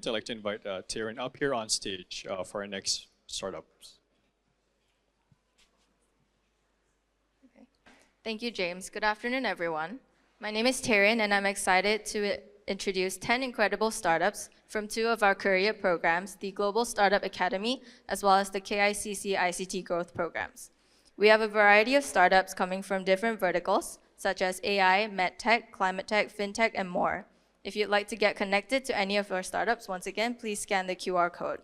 I'd like to invite Taryn up here on stage for our next startups. Okay. Thank you, James. Good afternoon, everyone. My name is Taryn, and I'm excited to introduce 10 incredible startups from 2 of our career programs, the Global Startup Academy, as well as the KICC ICT Growth Programs. We have a variety of startups coming from different verticals, such as AI, medtech, climate tech, fintech, and more. If you'd like to get connected to any of our startups, once again, please scan the QR code.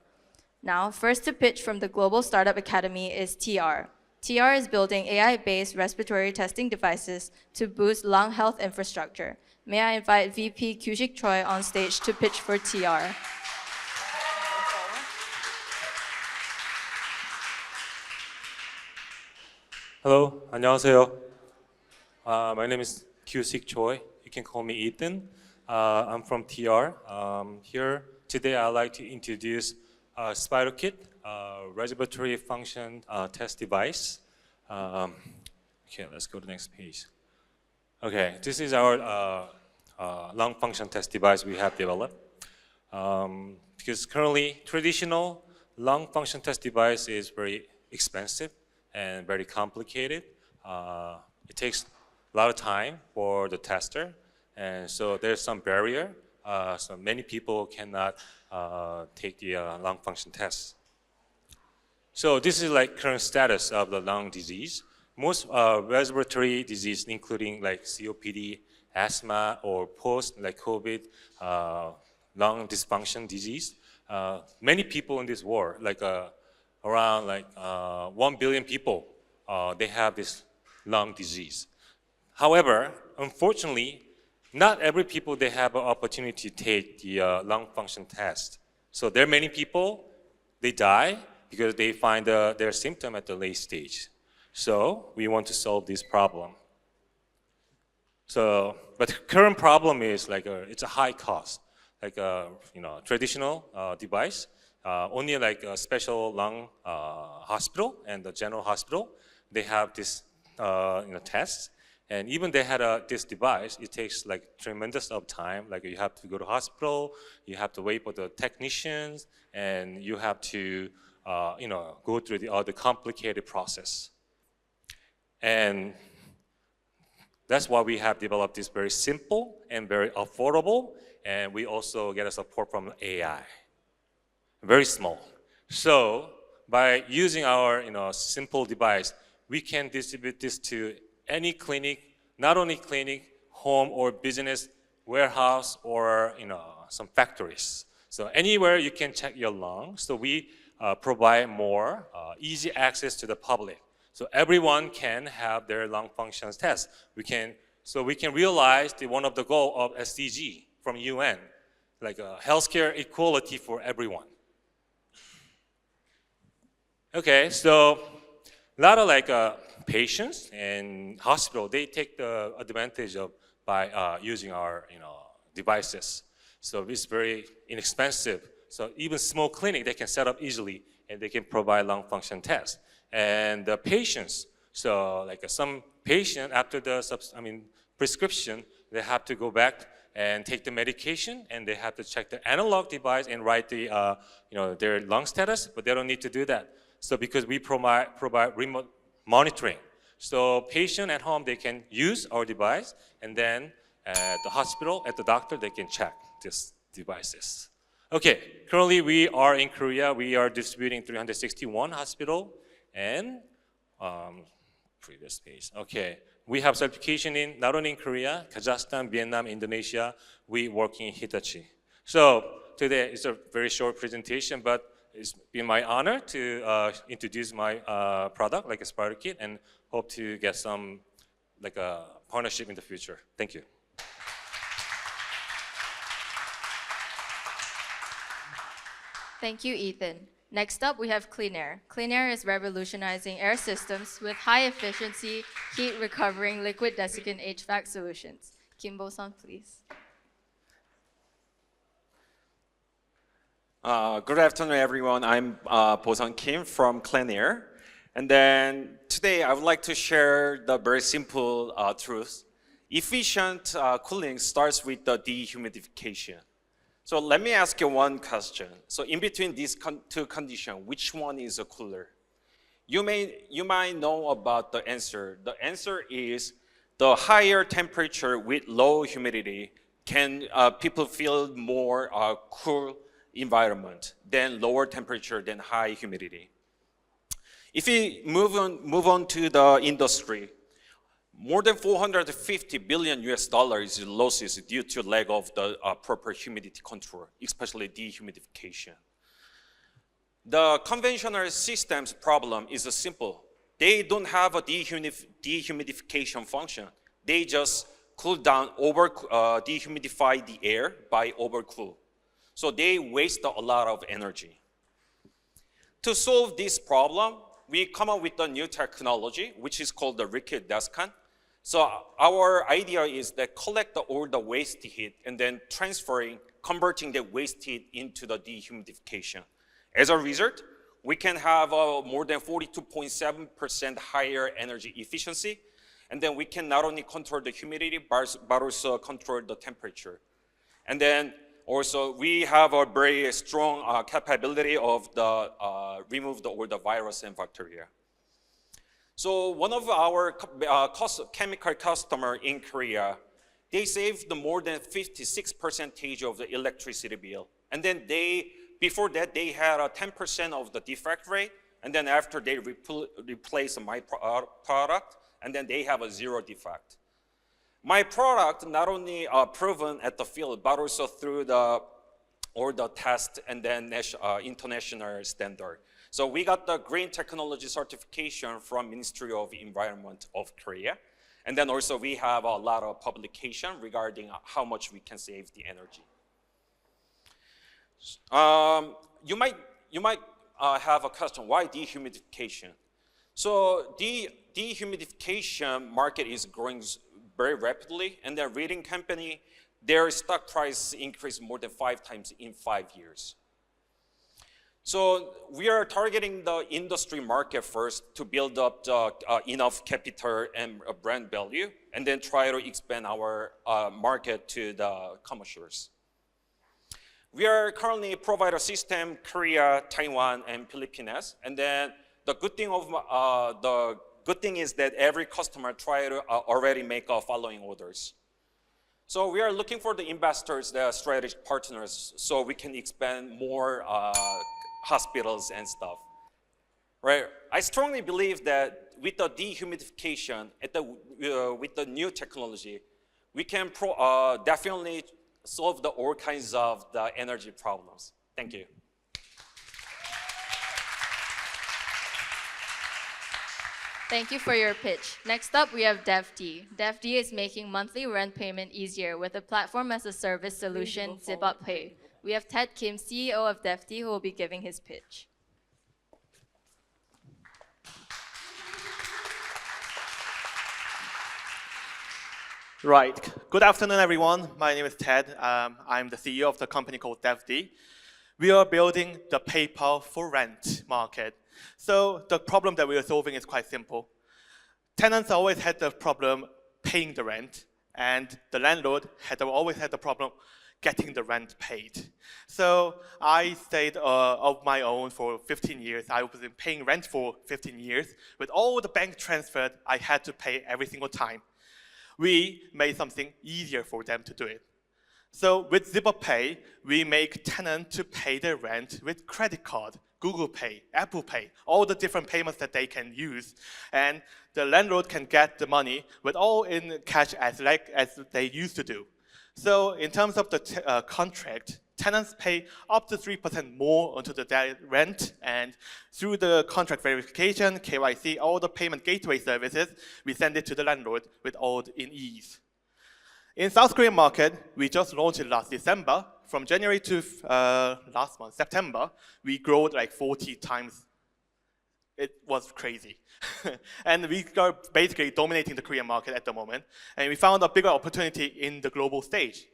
Now, first to pitch from the Global Startup Academy is TR. TR is building AI-based respiratory testing devices to boost lung health infrastructure. May I invite VP Kyusik Choi on stage to pitch for TR. Hello, 안녕하세요. My name is Kyusik Choi. You can call me Ethan. I'm from TR. Here today I'd like to introduce SpiderKit, respiratory function test device. Okay, let's go to the next page. Okay, this is our lung function test device we have developed. Because currently traditional lung function test device is very expensive and very complicated. It takes a lot of time for the tester, and so there's some barrier. So many people cannot take the lung function test. So this is like current status of the lung disease. Most respiratory disease, including like COPD, asthma, or post like COVID lung dysfunction disease. Many people in this world, like around like 1 billion people, they have this lung disease. However, unfortunately, not every people they have an opportunity to take the lung function test. So there are many people, they die because they find their symptom at the late stage. So we want to solve this problem. So, but the current problem is like it's a high cost, like a traditional device. Only like a special lung hospital and the general hospital, they have this tests. And even they had this device, it takes like tremendous of time. Like you have to go to hospital, you have to wait for the technicians, and you have to go through the complicated process. And that's why we have developed this very simple and very affordable, and we also get a support from AI. Very small. So by using our simple device, we can distribute this to any clinic, not only clinic, home or business, warehouse, or some factories. So anywhere you can check your lungs. So we provide more easy access to the public. So everyone can have their lung functions test. We can realize one of the goal of SDG from UN, like healthcare equality for everyone. Okay, so a lot of like patients and hospital, they take the advantage of by using our devices. So it's very inexpensive. So even small clinic, they can set up easily and they can provide lung function tests. And the patients, so like some patient after the prescription, they have to go back and take the medication, and they have to check the analog device and write the their lung status, but they don't need to do that. So because we provide remote monitoring, so patient at home, they can use our device, and then at the hospital, at the doctor, they can check these devices. Okay, currently we are in Korea. We are distributing 361 hospital, and previous page. Okay, we have certification in not only in Korea, Kazakhstan, Vietnam, Indonesia. We work in Hitachi. So today is a very short presentation, but it's been my honor to introduce my product, like a SpiderKit, and hope to get some like a partnership in the future. Thank you. Thank you, Ethan. Next up, we have Clean Air. Clean Air is revolutionizing air systems with high-efficiency, heat-recovering liquid desiccant HVAC solutions. Kimbo-san, please. Good afternoon, everyone. I'm Bo-Sun Kim from Clean Air. And then today, I would like to share the very simple truth. Efficient cooling starts with the dehumidification. So let me ask you one question. So in between these two conditions, which one is cooler? You might know about the answer. The answer is the higher temperature with low humidity can people feel more cool environment than lower temperature than high humidity. If we move on to the industry, more than 450 billion US dollars in losses due to lack of the proper humidity control, especially dehumidification. The conventional systems problem is simple. They don't have a dehumidification function. They just cool down, dehumidify the air by overcool. So they waste a lot of energy. To solve this problem, we come up with a new technology, which is called the liquid desiccant. So our idea is that collect all the waste heat and then converting the waste heat into the dehumidification. As a result, we can have more than 42.7% higher energy efficiency, and then we can not only control the humidity, but also control the temperature. And then also we have a very strong capability of remove all the virus and bacteria. So one of our chemical customer in Korea, they saved more than 56% of the electricity bill. And then before that, they had a 10% of the defect rate. And then after they replace my product, and then they have a 0 defect. My product not only proven at the field, but also through all the tests and then international standard. So we got the green technology certification from Ministry of Environment of Korea. And then also we have a lot of publication regarding how much we can save the energy. You might have a question, why dehumidification? So the dehumidification market is growing very rapidly, and the leading company, their stock price increased more than 5 times in 5 years. So we are targeting the industry market first to build up enough capital and brand value, and then try to expand our market to the commercials. We are currently provide a system Korea, Taiwan, and Philippines, and then the good thing is that every customer try to already make following orders. So we are looking for the investors, the strategic partners, so we can expand more hospitals and stuff. Right? I strongly believe that with the dehumidification, with the new technology, we can definitely solve all kinds of the energy problems. Thank you. Thank you for your pitch. Next up, we have DevD. DevD is making monthly rent payment easier with a platform as a service solution, ZipUpPay. We have Ted Kim, CEO of DevD, who will be giving his pitch. Right. Good afternoon, everyone. My name is Ted. I'm the CEO of the company called DevD. We are building the PayPal for rent market. So the problem that we are solving is quite simple. Tenants always had the problem paying the rent, and the landlord always had the problem getting the rent paid. So I stayed of my own for 15 years. I was paying rent for 15 years. With all the bank transfers, I had to pay every single time. We made something easier for them to do it. So with ZipUpPay, we make tenants to pay their rent with credit card, Google Pay, Apple Pay, all the different payments that they can use. And the landlord can get the money with all in cash as they used to do. So in terms of the contract, tenants pay up to 3% more onto the rent, and through the contract verification, KYC, all the payment gateway services, we send it to the landlord with all in ease. In South Korean market, we just launched it last December. From January to last month, September, we grew like 40 times. It was crazy. And we are basically dominating the Korean market at the moment. And we found a bigger opportunity in the global stage.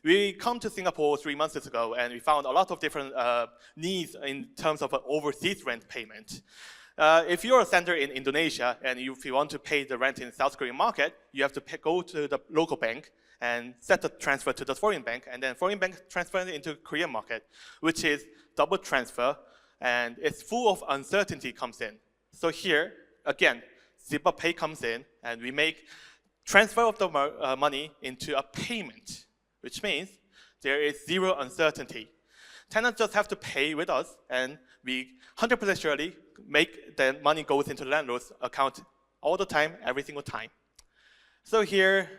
We come to Singapore 3 months ago, and we found a lot of different needs in terms of overseas rent payment. If you're a center in Indonesia, and if you want to pay the rent in South Korean market, you have to go to the local bank and set the transfer to the foreign bank, and then foreign bank transfer it into Korean market, which is double transfer, and it's full of uncertainty comes in. So here, again, Zebra Pay comes in, and we make transfer of the money into a payment, which means there is zero uncertainty. Tenants just have to pay with us, and we 100% surely make the money goes into landlord's account all the time, every single time. So here,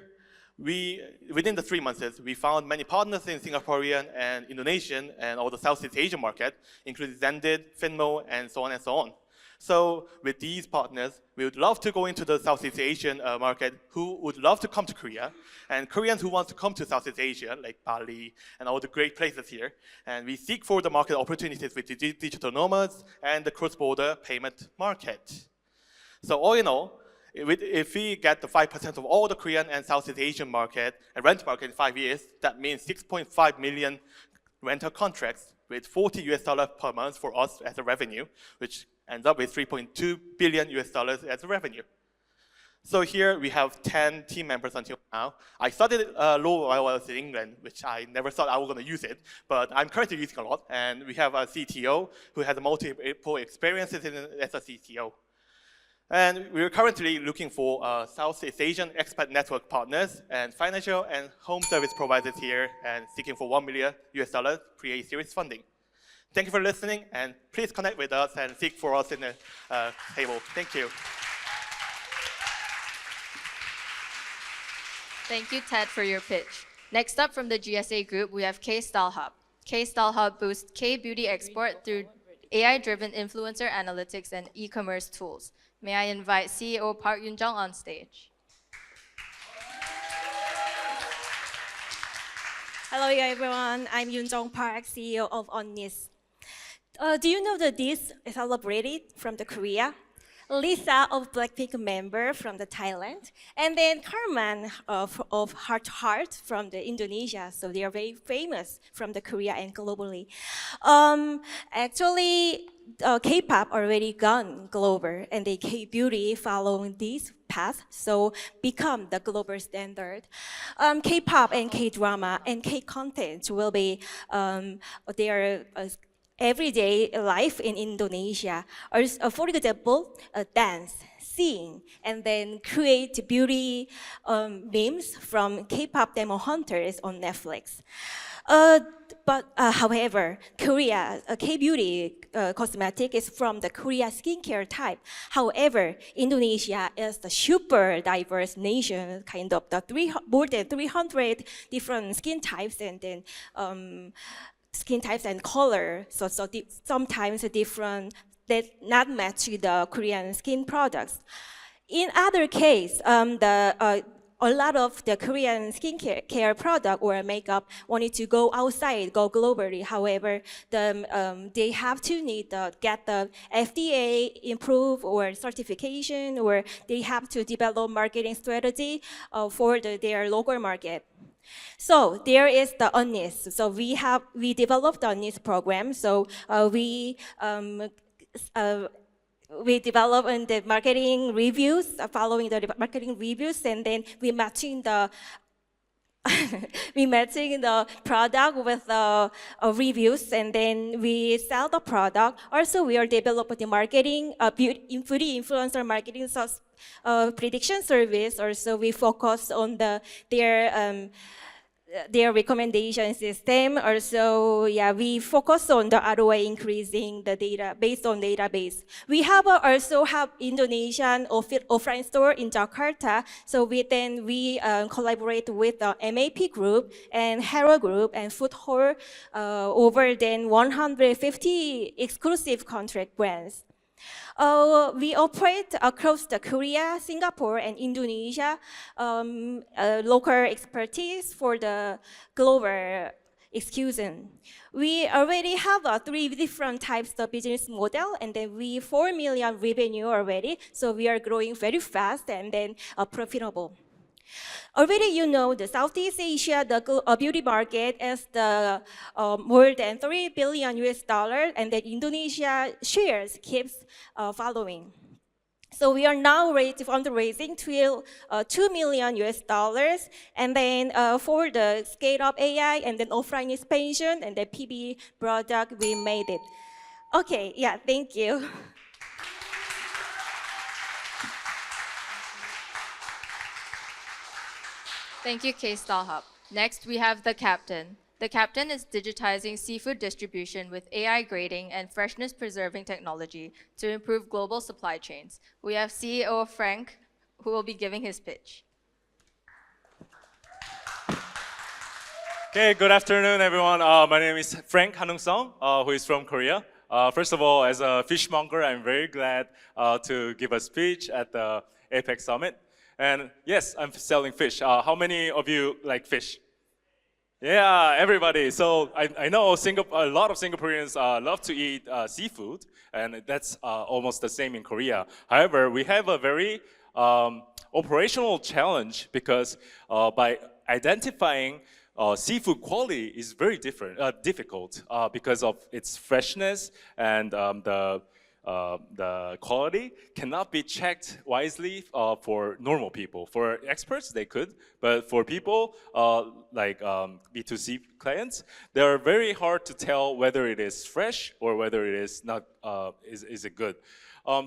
within the 3 months, we found many partners in Singaporean and Indonesian and all the Southeast Asian market, including Zendit, Finmo, and so on and so on. So with these partners, we would love to go into the Southeast Asian market who would love to come to Korea, and Koreans who want to come to Southeast Asia, like Bali and all the great places here. And we seek for the market opportunities with the digital nomads and the cross-border payment market. So all in all, if we get the 5% of all the Korean and Southeast Asian market and rent market in 5 years, that means 6.5 million rental contracts with $40 per month for us as a revenue, which ends up with $3.2 billion as a revenue. So here we have 10 team members until now. I studied law while I was in England, which I never thought I was going to use it, but I'm currently using a lot. And we have a CTO who has multiple experiences as a CTO. And we're currently looking for Southeast Asian expat network partners and financial and home service providers here, and seeking for $1 million pre-A-series funding. Thank you for listening, and please connect with us and seek for us in the table. Thank you. Thank you, Ted, for your pitch. Next up from the GSA group, we have K-Style Hub. K-Style Hub boosts K-beauty export through AI-driven influencer analytics and e-commerce tools. May I invite CEO Park Yoon-jung on stage. Hello everyone, I'm Yoon-jung Park, CEO of Onnis. Do you know that this is celebrated from the Korea? Lisa of Blackpink member from the Thailand, and then Carmen of Heart to Heart from the Indonesia. So they are very famous from the Korea and globally. Actually, K-pop already gone global, and the K-beauty following this path, so become the global standard. K-pop and K-drama and K-content will be their everyday life in Indonesia. For example, dance, sing, and then create beauty memes from K-pop demo hunters on Netflix. However, Korea, K-beauty cosmetic is from the Korea skincare type. However, Indonesia is the super diverse nation, kind of the more than 300 different skin types, and then skin types and color. So sometimes different that not match the Korean skin products. In other case, a lot of the Korean skincare product or makeup wanted to go outside, go globally. However, they have to need get the FDA improve or certification, or they have to develop marketing strategy for their local market. So there is the Onnis. So we developed the Onnis program. So we develop the marketing reviews, following the marketing reviews, and then we matching the product with the reviews, and then we sell the product. Also, we are developing the marketing, beauty influencer marketing prediction service. Also, we focus on their recommendation system. Also, yeah, we focus on the ROI increasing the data based on database. We also have Indonesian offline store in Jakarta. So we collaborate with the MAP group and Hero group and Food Hall, over than 150 exclusive contract brands. We operate across the Korea, Singapore, and Indonesia, local expertise for the global execution. We already have 3 different types of business model, and then we 4 million revenue already. So we are growing very fast and then profitable. Already, you know, the Southeast Asia, the beauty market is the more than $3 billion, and then Indonesia shares keeps following. So we are now fundraising to $2 million US, and then for the scale up AI and then offline expansion and the PB product, we made it. Okay, yeah, thank you. Thank you, K-Style Hub. Next, we have the Captain. The Captain is digitizing seafood distribution with AI grading and freshness preserving technology to improve global supply chains. We have CEO Frank, who will be giving his pitch. Okay, good afternoon, everyone. My name is Frank Hanung-sung, who is from Korea. First of all, as a fishmonger, I'm very glad to give a speech at the APAC Summit. And yes, I'm selling fish. How many of you like fish? Yeah, everybody. So I know a lot of Singaporeans love to eat seafood, and that's almost the same in Korea. However, we have a very operational challenge because by identifying seafood quality is very difficult because of its freshness, and the quality cannot be checked wisely for normal people. For experts, they could, but for people like B2C clients, they are very hard to tell whether it is fresh or whether it is not. Is it good?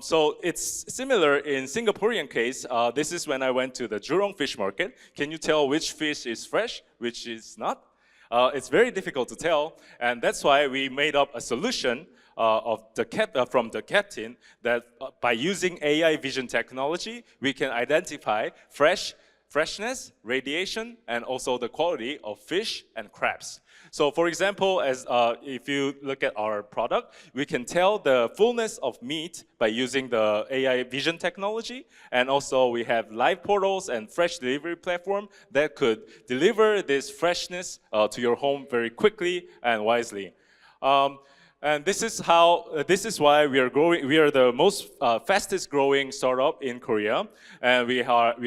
So it's similar in Singaporean case. This is when I went to the Jurong fish market. Can you tell which fish is fresh, which is not? It's very difficult to tell, and that's why we made up a solution from the Captain that by using AI vision technology, we can identify freshness, radiation, and also the quality of fish and crabs. So for example, if you look at our product, we can tell the fullness of meat by using the AI vision technology. And also we have live portals and fresh delivery platform that could deliver this freshness to your home very quickly and wisely. And this is why we are growing. We are the most fastest growing startup in Korea, and we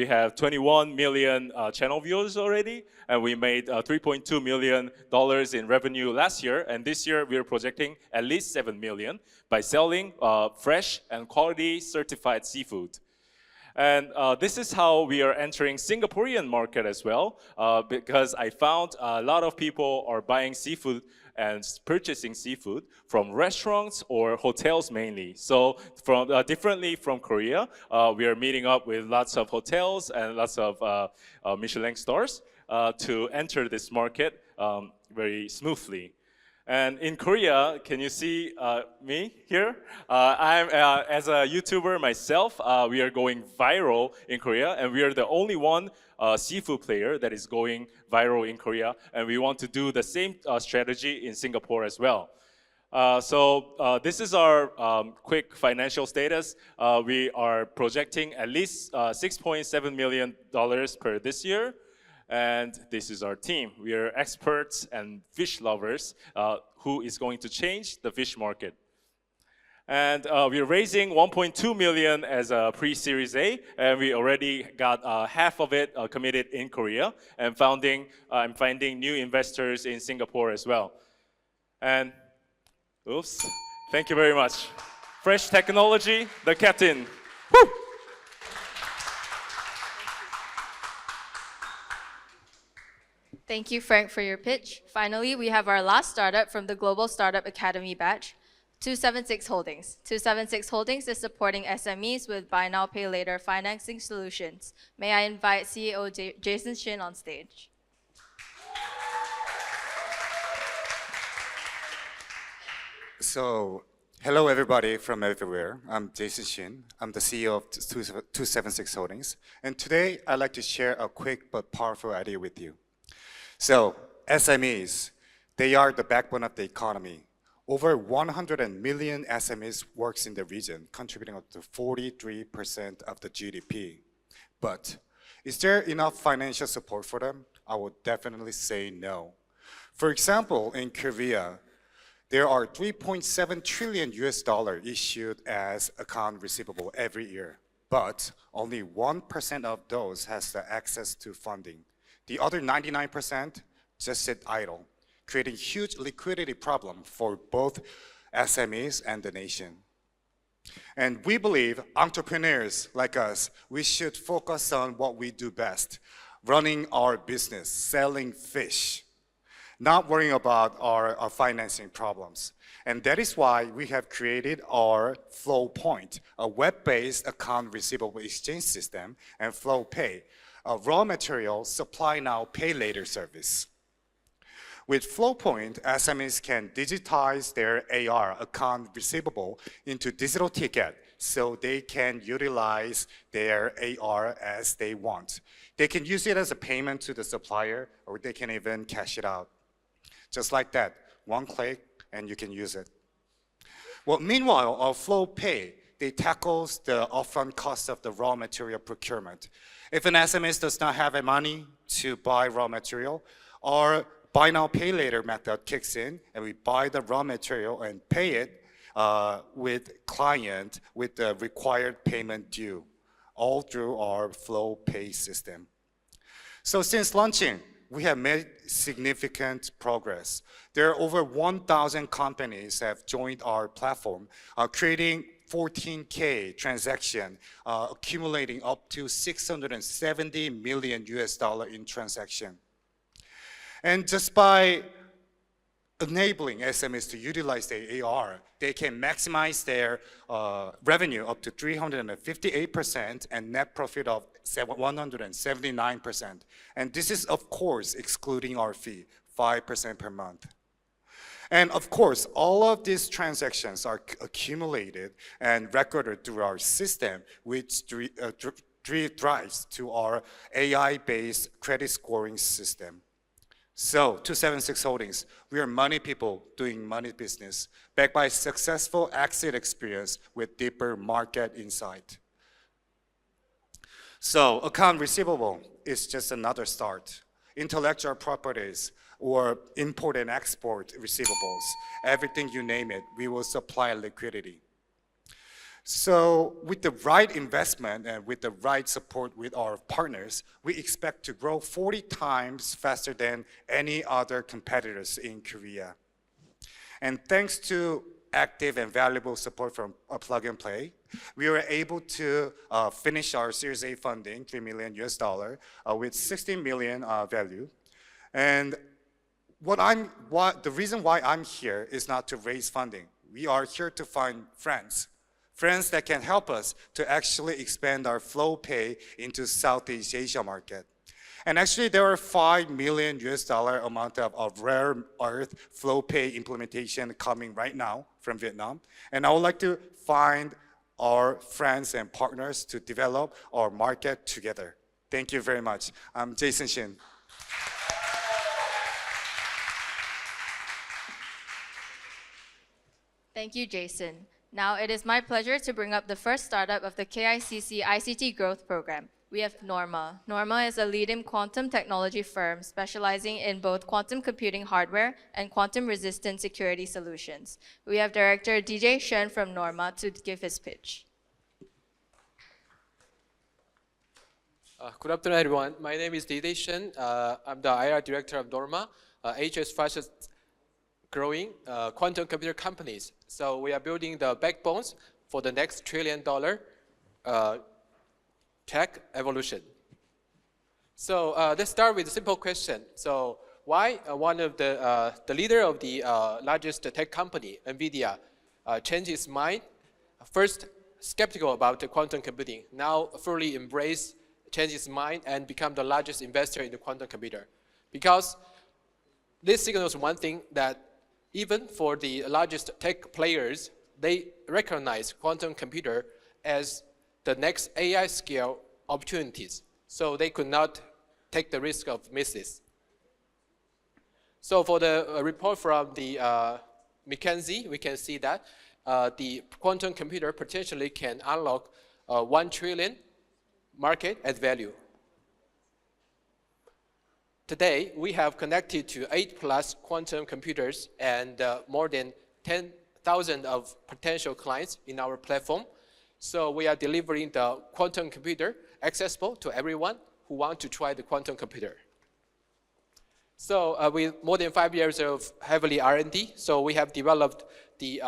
have 21 million channel viewers already, and we made $3.2 million in revenue last year, and this year we are projecting at least 7 million by selling fresh and quality certified seafood. And this is how we are entering Singaporean market as well, because I found a lot of people are buying seafood and purchasing seafood from restaurants or hotels mainly. So differently from Korea, we are meeting up with lots of hotels and lots of Michelin stars to enter this market very smoothly. And in Korea, can you see me here? I'm as a YouTuber myself. We are going viral in Korea, and we are the only one seafood player that is going viral in Korea, and we want to do the same strategy in Singapore as well. So this is our quick financial status. We are projecting at least $6.7 million per this year. And this is our team. We are experts and fish lovers who is going to change the fish market. And we're raising 1.2 million as a pre-series A, and we already got half of it committed in Korea, and I'm finding new investors in Singapore as well. And oops, thank you very much. Fresh technology, the Captain. Woo! Thank you, Frank, for your pitch. Finally, we have our last startup from the Global Startup Academy batch, 276 Holdings. 276 Holdings is supporting SMEs with buy now, pay later financing solutions. May I invite CEO Jason Shin on stage? So, hello everybody from everywhere. I'm Jason Shin. I'm the CEO of 276 Holdings. And today I'd like to share a quick but powerful idea with you. So, SMEs, they are the backbone of the economy. Over 100 million SMEs works in the region, contributing up to 43% of the GDP. But is there enough financial support for them? I would definitely say no. For example, in Korea, there are 3.7 trillion US dollar issued as account receivable every year, but only 1% of those has the access to funding. The other 99% just sit idle, creating huge liquidity problem for both SMEs and the nation. And we believe entrepreneurs like us, we should focus on what we do best, running our business, selling fish, not worrying about our financing problems. And that is why we have created our FlowPoint, a web-based account receivable exchange system, and FlowPay, a raw material supply now, pay later service. With FlowPoint, SMEs can digitize their AR, account receivable, into digital ticket so they can utilize their AR as they want. They can use it as a payment to the supplier, or they can even cash it out. Just like that, one click and you can use it. Well, meanwhile, our FlowPay, they tackles the upfront cost of the raw material procurement. If an SME does not have the money to buy raw material, our buy now, pay later method kicks in, and we buy the raw material and pay it with client with the required payment due, all through our FlowPay system. So since launching, we have made significant progress. There are over 1,000 companies have joined our platform, creating 14K transaction, accumulating up to $670 million in transaction. And just by enabling SMEs to utilize their AR, they can maximize their revenue up to 358% and net profit of 179%. And this is, of course, excluding our fee, 5% per month. And of course, all of these transactions are accumulated and recorded through our system, which drives to our AI-based credit scoring system. So, 276 Holdings, we are money people doing money business, backed by successful exit experience with deeper market insight. So, account receivable is just another start. Intellectual properties or import and export receivables, everything you name it, we will supply liquidity. So with the right investment and with the right support with our partners, we expect to grow 40 times faster than any other competitors in Korea. And thanks to active and valuable support from Plug and Play, we were able to finish our Series A funding, $3 million with 16 million value. And the reason why I'm here is not to raise funding. We are here to find friends that can help us to actually expand our FlowPay into Southeast Asia market. And actually, there are $5 million amount of rare earth FlowPay implementation coming right now from Vietnam. And I would like to find our friends and partners to develop our market together. Thank you very much. I'm Jason Shin. Thank you, Jason. Now it is my pleasure to bring up the first startup of the KICC ICT Growth Program. We have Norma. Norma is a leading quantum technology firm specializing in both quantum computing hardware and quantum-resistant security solutions. We have Director DJ Shen from Norma to give his pitch. Good afternoon, everyone. My name is DJ Shen. I'm the IR Director of Norma, Asia's fastest growing quantum computer companies. So we are building the backbones for the next $1 trillion tech evolution. So let's start with a simple question. So why one of the leader of the largest tech company, NVIDIA, changed his mind? First, skeptical about the quantum computing. Now fully embrace, change his mind, and become the largest investor in the quantum computer. Because this signals one thing, that even for the largest tech players, they recognize quantum computer as the next AI scale opportunities. So they could not take the risk of misses. So for the report from the McKinsey, we can see that the quantum computer potentially can unlock 1 trillion market at value. Today, we have connected to 8+ quantum computers and more than 10,000 of potential clients in our platform. So we are delivering the quantum computer accessible to everyone who want to try the quantum computer. So with more than 5 years of heavily R&D, so we have developed the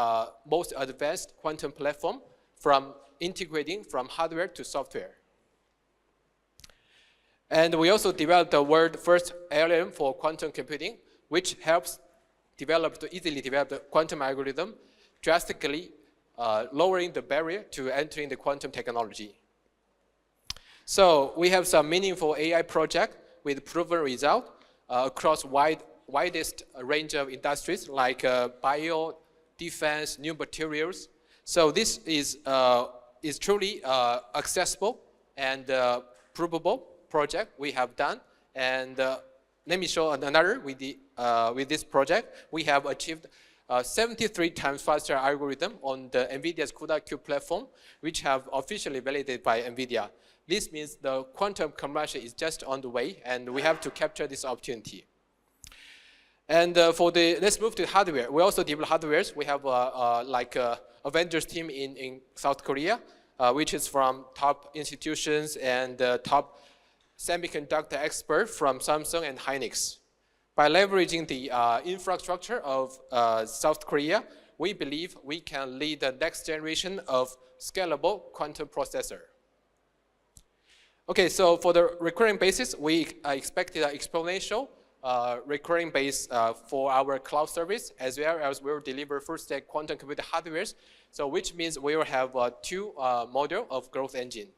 most advanced quantum platform from integrating from hardware to software. And we also developed the world's first LLM for quantum computing, which helps easily develop the quantum algorithm, drastically lowering the barrier to entering the quantum technology. So we have some meaningful AI project with proven result across widest range of industries like bio, defense, new materials. So this is truly accessible and provable project we have done. And let me show another with this project. We have achieved 73 times faster algorithm on the NVIDIA's CUDA-Q platform, which have officially validated by NVIDIA. This means the quantum commercial is just on the way, and we have to capture this opportunity. And let's move to hardware. We also develop hardwares. We have Avengers team in South Korea, which is from top institutions and top semiconductor expert from Samsung and Hynix. By leveraging the infrastructure of South Korea, we believe we can lead the next generation of scalable quantum processor. Okay, so for the recurring basis, we expected an exponential recurring base for our cloud service, as well as we will deliver full-stack quantum computer hardwares, so which means we will have two model of growth engine.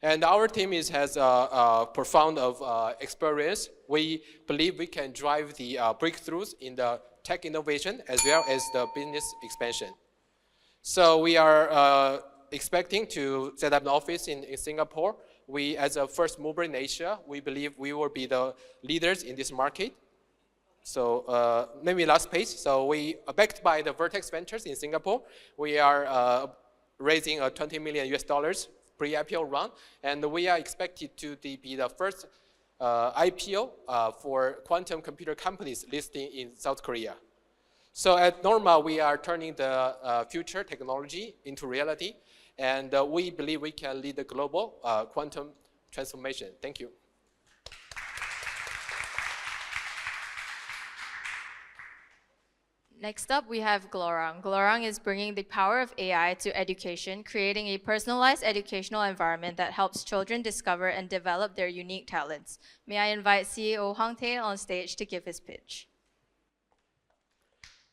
And our team has a profound of experience. We believe we can drive the breakthroughs in the tech innovation as well as the business expansion. So we are expecting to set up an office in Singapore. We, as a first mover in Asia, we believe we will be the leaders in this market. So maybe last page. So we are backed by the Vertex Ventures in Singapore. We are raising $20 million pre-IPO round, and we are expected to be the first IPO for quantum computer companies listing in South Korea. So at Norma, we are turning the future technology into reality, and we believe we can lead the global quantum transformation. Thank you. Next up, we have Glorang. Glorang is bringing the power of AI to education, creating a personalized educational environment that helps children discover and develop their unique talents. May I invite CEO Hwang Tae on stage to give his pitch.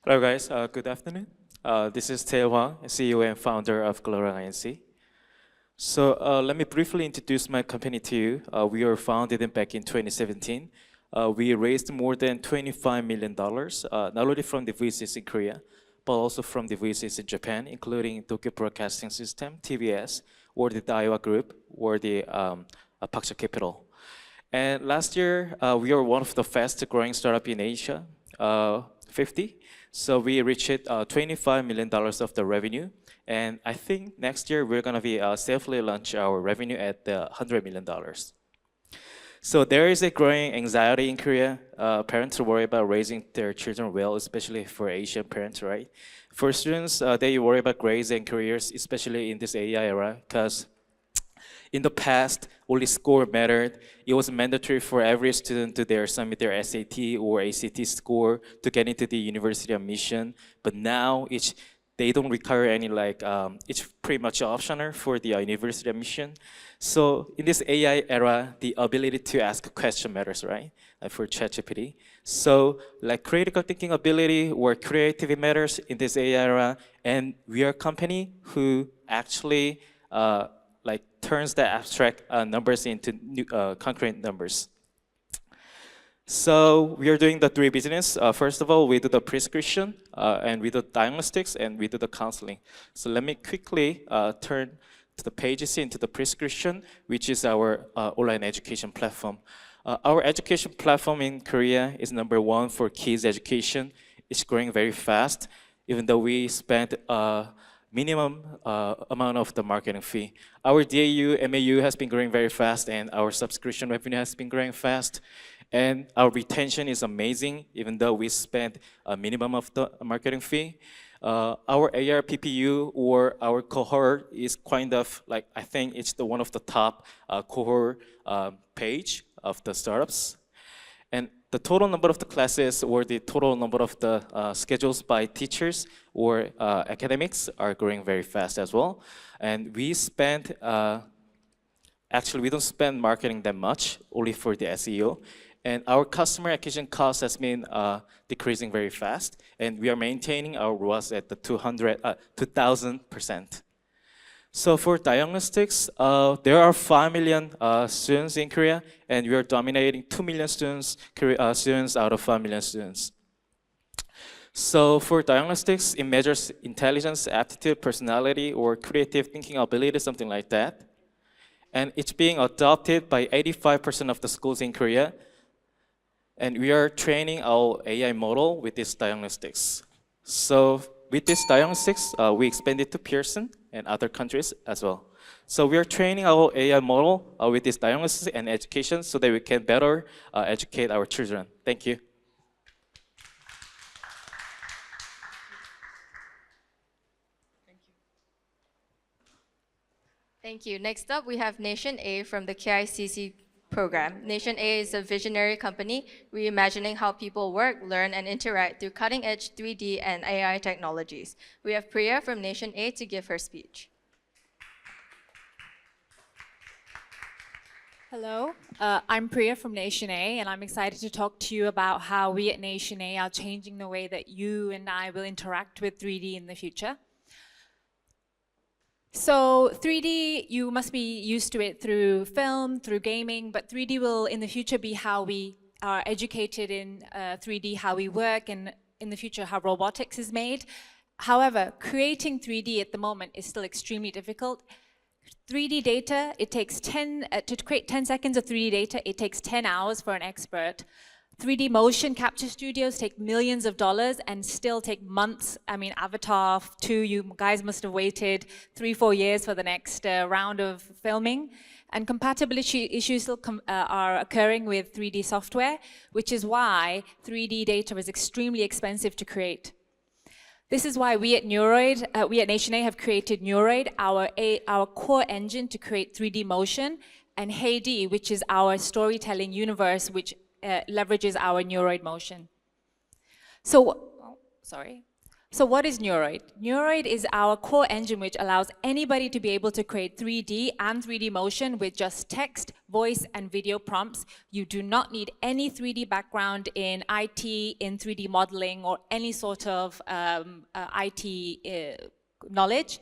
Hello guys, good afternoon. This is Tae Hwang, CEO and founder of Glorang INC. So let me briefly introduce my company to you. We were founded back in 2017. We raised more than $25 million, not only from the VCs in Korea, but also from the VCs in Japan, including Tokyo Broadcasting System, TBS, or the Daiwa Group, or the APAC Capital. And last year, we were one of the fastest growing startup in Asia, 50. So we reached $25 million of the revenue. And I think next year, we're going to be safely launch our revenue at $100 million. So there is a growing anxiety in Korea. Parents worry about raising their children well, especially for Asian parents, right? For students, they worry about grades and careers, especially in this AI era, because in the past, only score mattered. It was mandatory for every student to submit their SAT or ACT score to get into the university admission. But now, they don't require any it's pretty much optional for the university admission. So in this AI era, the ability to ask a question matters, right? For ChatGPT. So critical thinking ability or creativity matters in this AI era. And we are a company who actually turns the abstract numbers into concrete numbers. So we are doing the three business. First of all, we do the prescription, and we do diagnostics, and we do the counseling. So let me quickly turn to the pages into the prescription, which is our online education platform. Our education platform in Korea is #1 for kids education. It's growing very fast, even though we spent minimum amount of the marketing fee. Our DAU, MAU has been growing very fast, and our subscription revenue has been growing fast. And our retention is amazing, even though we spent a minimum of the marketing fee. Our ARPPU or our cohort is kind of I think it's one of the top cohort page of the startups. And the total number of the classes or the total number of the schedules by teachers or academics are growing very fast as well. And we spend, actually we don't spend marketing that much, only for the SEO. And our customer acquisition cost has been decreasing very fast. And we are maintaining our ROAS at the 2,000%. So for diagnostics, there are 5 million students in Korea, and we are dominating 2 million students out of 5 million students. So for diagnostics, it measures intelligence, aptitude, personality, or creative thinking ability, something like that. And it's being adopted by 85% of the schools in Korea. And we are training our AI model with this diagnostics. So with this diagnostics, we expanded to Pearson and other countries as well. So we are training our AI model with this diagnosis and education so that we can better educate our children. Thank you. Thank you. Next up, we have Nation A from the KICC program. Nation A is a visionary company reimagining how people work, learn, and interact through cutting-edge 3D and AI technologies. We have Priya from Nation A to give her speech. Hello, I'm Priya from Nation A, and I'm excited to talk to you about how we at Nation A are changing the way that you and I will interact with 3D in the future. So 3D, you must be used to it through film, through gaming, but 3D will in the future be how we are educated in 3D, how we work, and in the future how robotics is made. However, creating 3D at the moment is still extremely difficult. 3D data, it takes to create 10 seconds of 3D data, it takes 10 hours for an expert. 3D motion capture studios take millions of dollars and still take months. I mean, Avatar 2, you guys must have waited 3-4 years for the next round of filming. And compatibility issues still are occurring with 3D software, which is why 3D data is extremely expensive to create. This is why we at Nation A have created Neuroid, our core engine to create 3D motion, and Hey, which is our storytelling universe, which leverages our Neuroid motion. So what is Neuroid? Neuroid is our core engine which allows anybody to be able to create 3D and 3D motion with just text, voice, and video prompts. You do not need any 3D background in IT, in 3D modeling, or any sort of IT knowledge.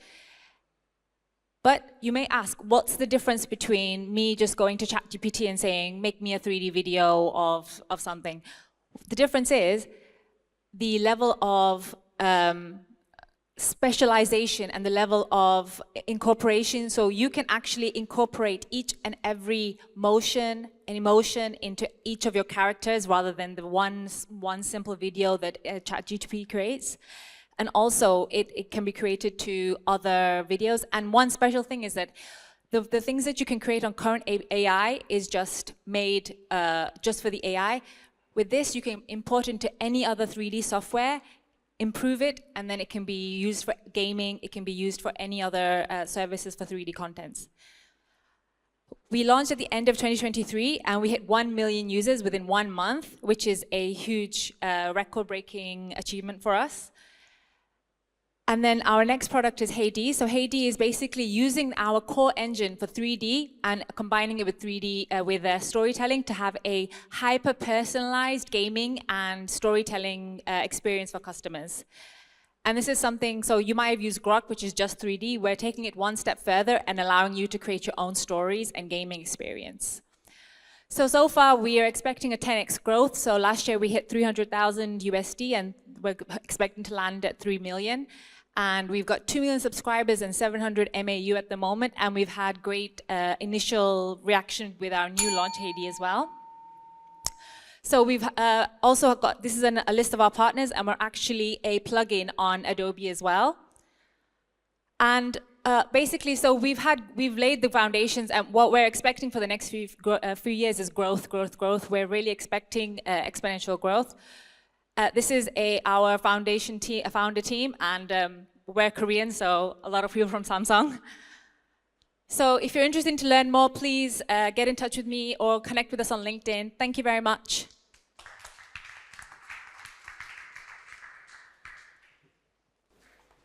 But you may ask, what's the difference between me just going to ChatGPT and saying, make me a 3D video of something? The difference is the level of specialization and the level of incorporation. So you can actually incorporate each and every motion and emotion into each of your characters rather than the one simple video that ChatGPT creates. And also, it can be created to other videos. And one special thing is that the things that you can create on current AI is just made just for the AI. With this, you can import into any other 3D software, improve it, and then it can be used for gaming. It can be used for any other services for 3D contents. We launched at the end of 2023, and we hit 1 million users within 1 month, which is a huge record-breaking achievement for us. And then our next product is Hey. So Hey is basically using our core engine for 3D and combining it with 3D with storytelling to have a hyper-personalized gaming and storytelling experience for customers. And this is something, so you might have used Grok, which is just 3D. We're taking it one step further and allowing you to create your own stories and gaming experience. So far, we are expecting a 10x growth. So last year, we hit 300,000 USD, and we're expecting to land at 3 million. And we've got 2 million subscribers and 700 MAU at the moment. And we've had great initial reaction with our new launch, Hey as well. So we've also got, this is a list of our partners, and we're actually a plugin on Adobe as well. And basically, so we've laid the foundations, and what we're expecting for the next few years is growth. We're really expecting exponential growth. This is our founder team, and we're Korean, so a lot of people from Samsung. So if you're interested to learn more, please get in touch with me or connect with us on LinkedIn. Thank you very much.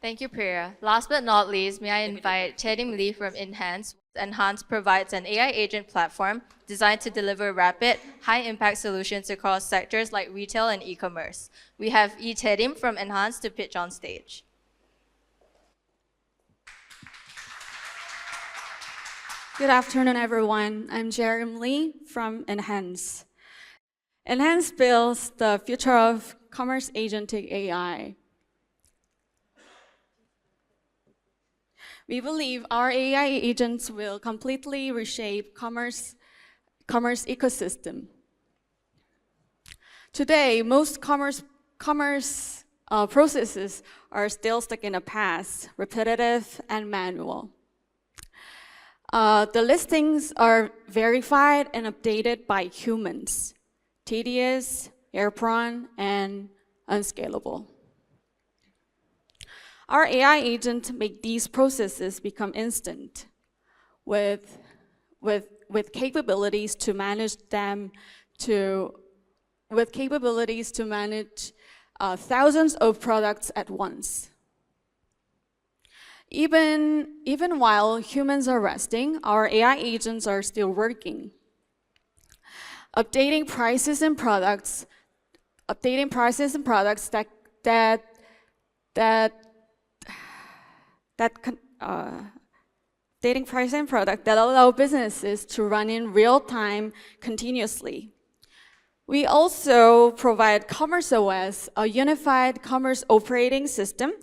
Thank you, Priya. Last but not least, may I invite Cherim Lee from Enhance. Enhance provides an AI agent platform designed to deliver rapid, high-impact solutions across sectors like retail and e-commerce. We have Cherim from Enhance to pitch on stage. Good afternoon, everyone. I'm Cherim Lee from Enhance. Enhance builds the future of commerce agentic AI. We believe our AI agents will completely reshape commerce ecosystem. Today, most commerce processes are still stuck in the past, repetitive and manual. The listings are verified and updated by humans, tedious, error-prone, and unscalable. Our AI agent make these processes become instant with capabilities to manage thousands of products at once. Even while humans are resting, our AI agents are still working. Updating prices and products that allow businesses to run in real time continuously. We also provide Commerce OS, a unified commerce operating system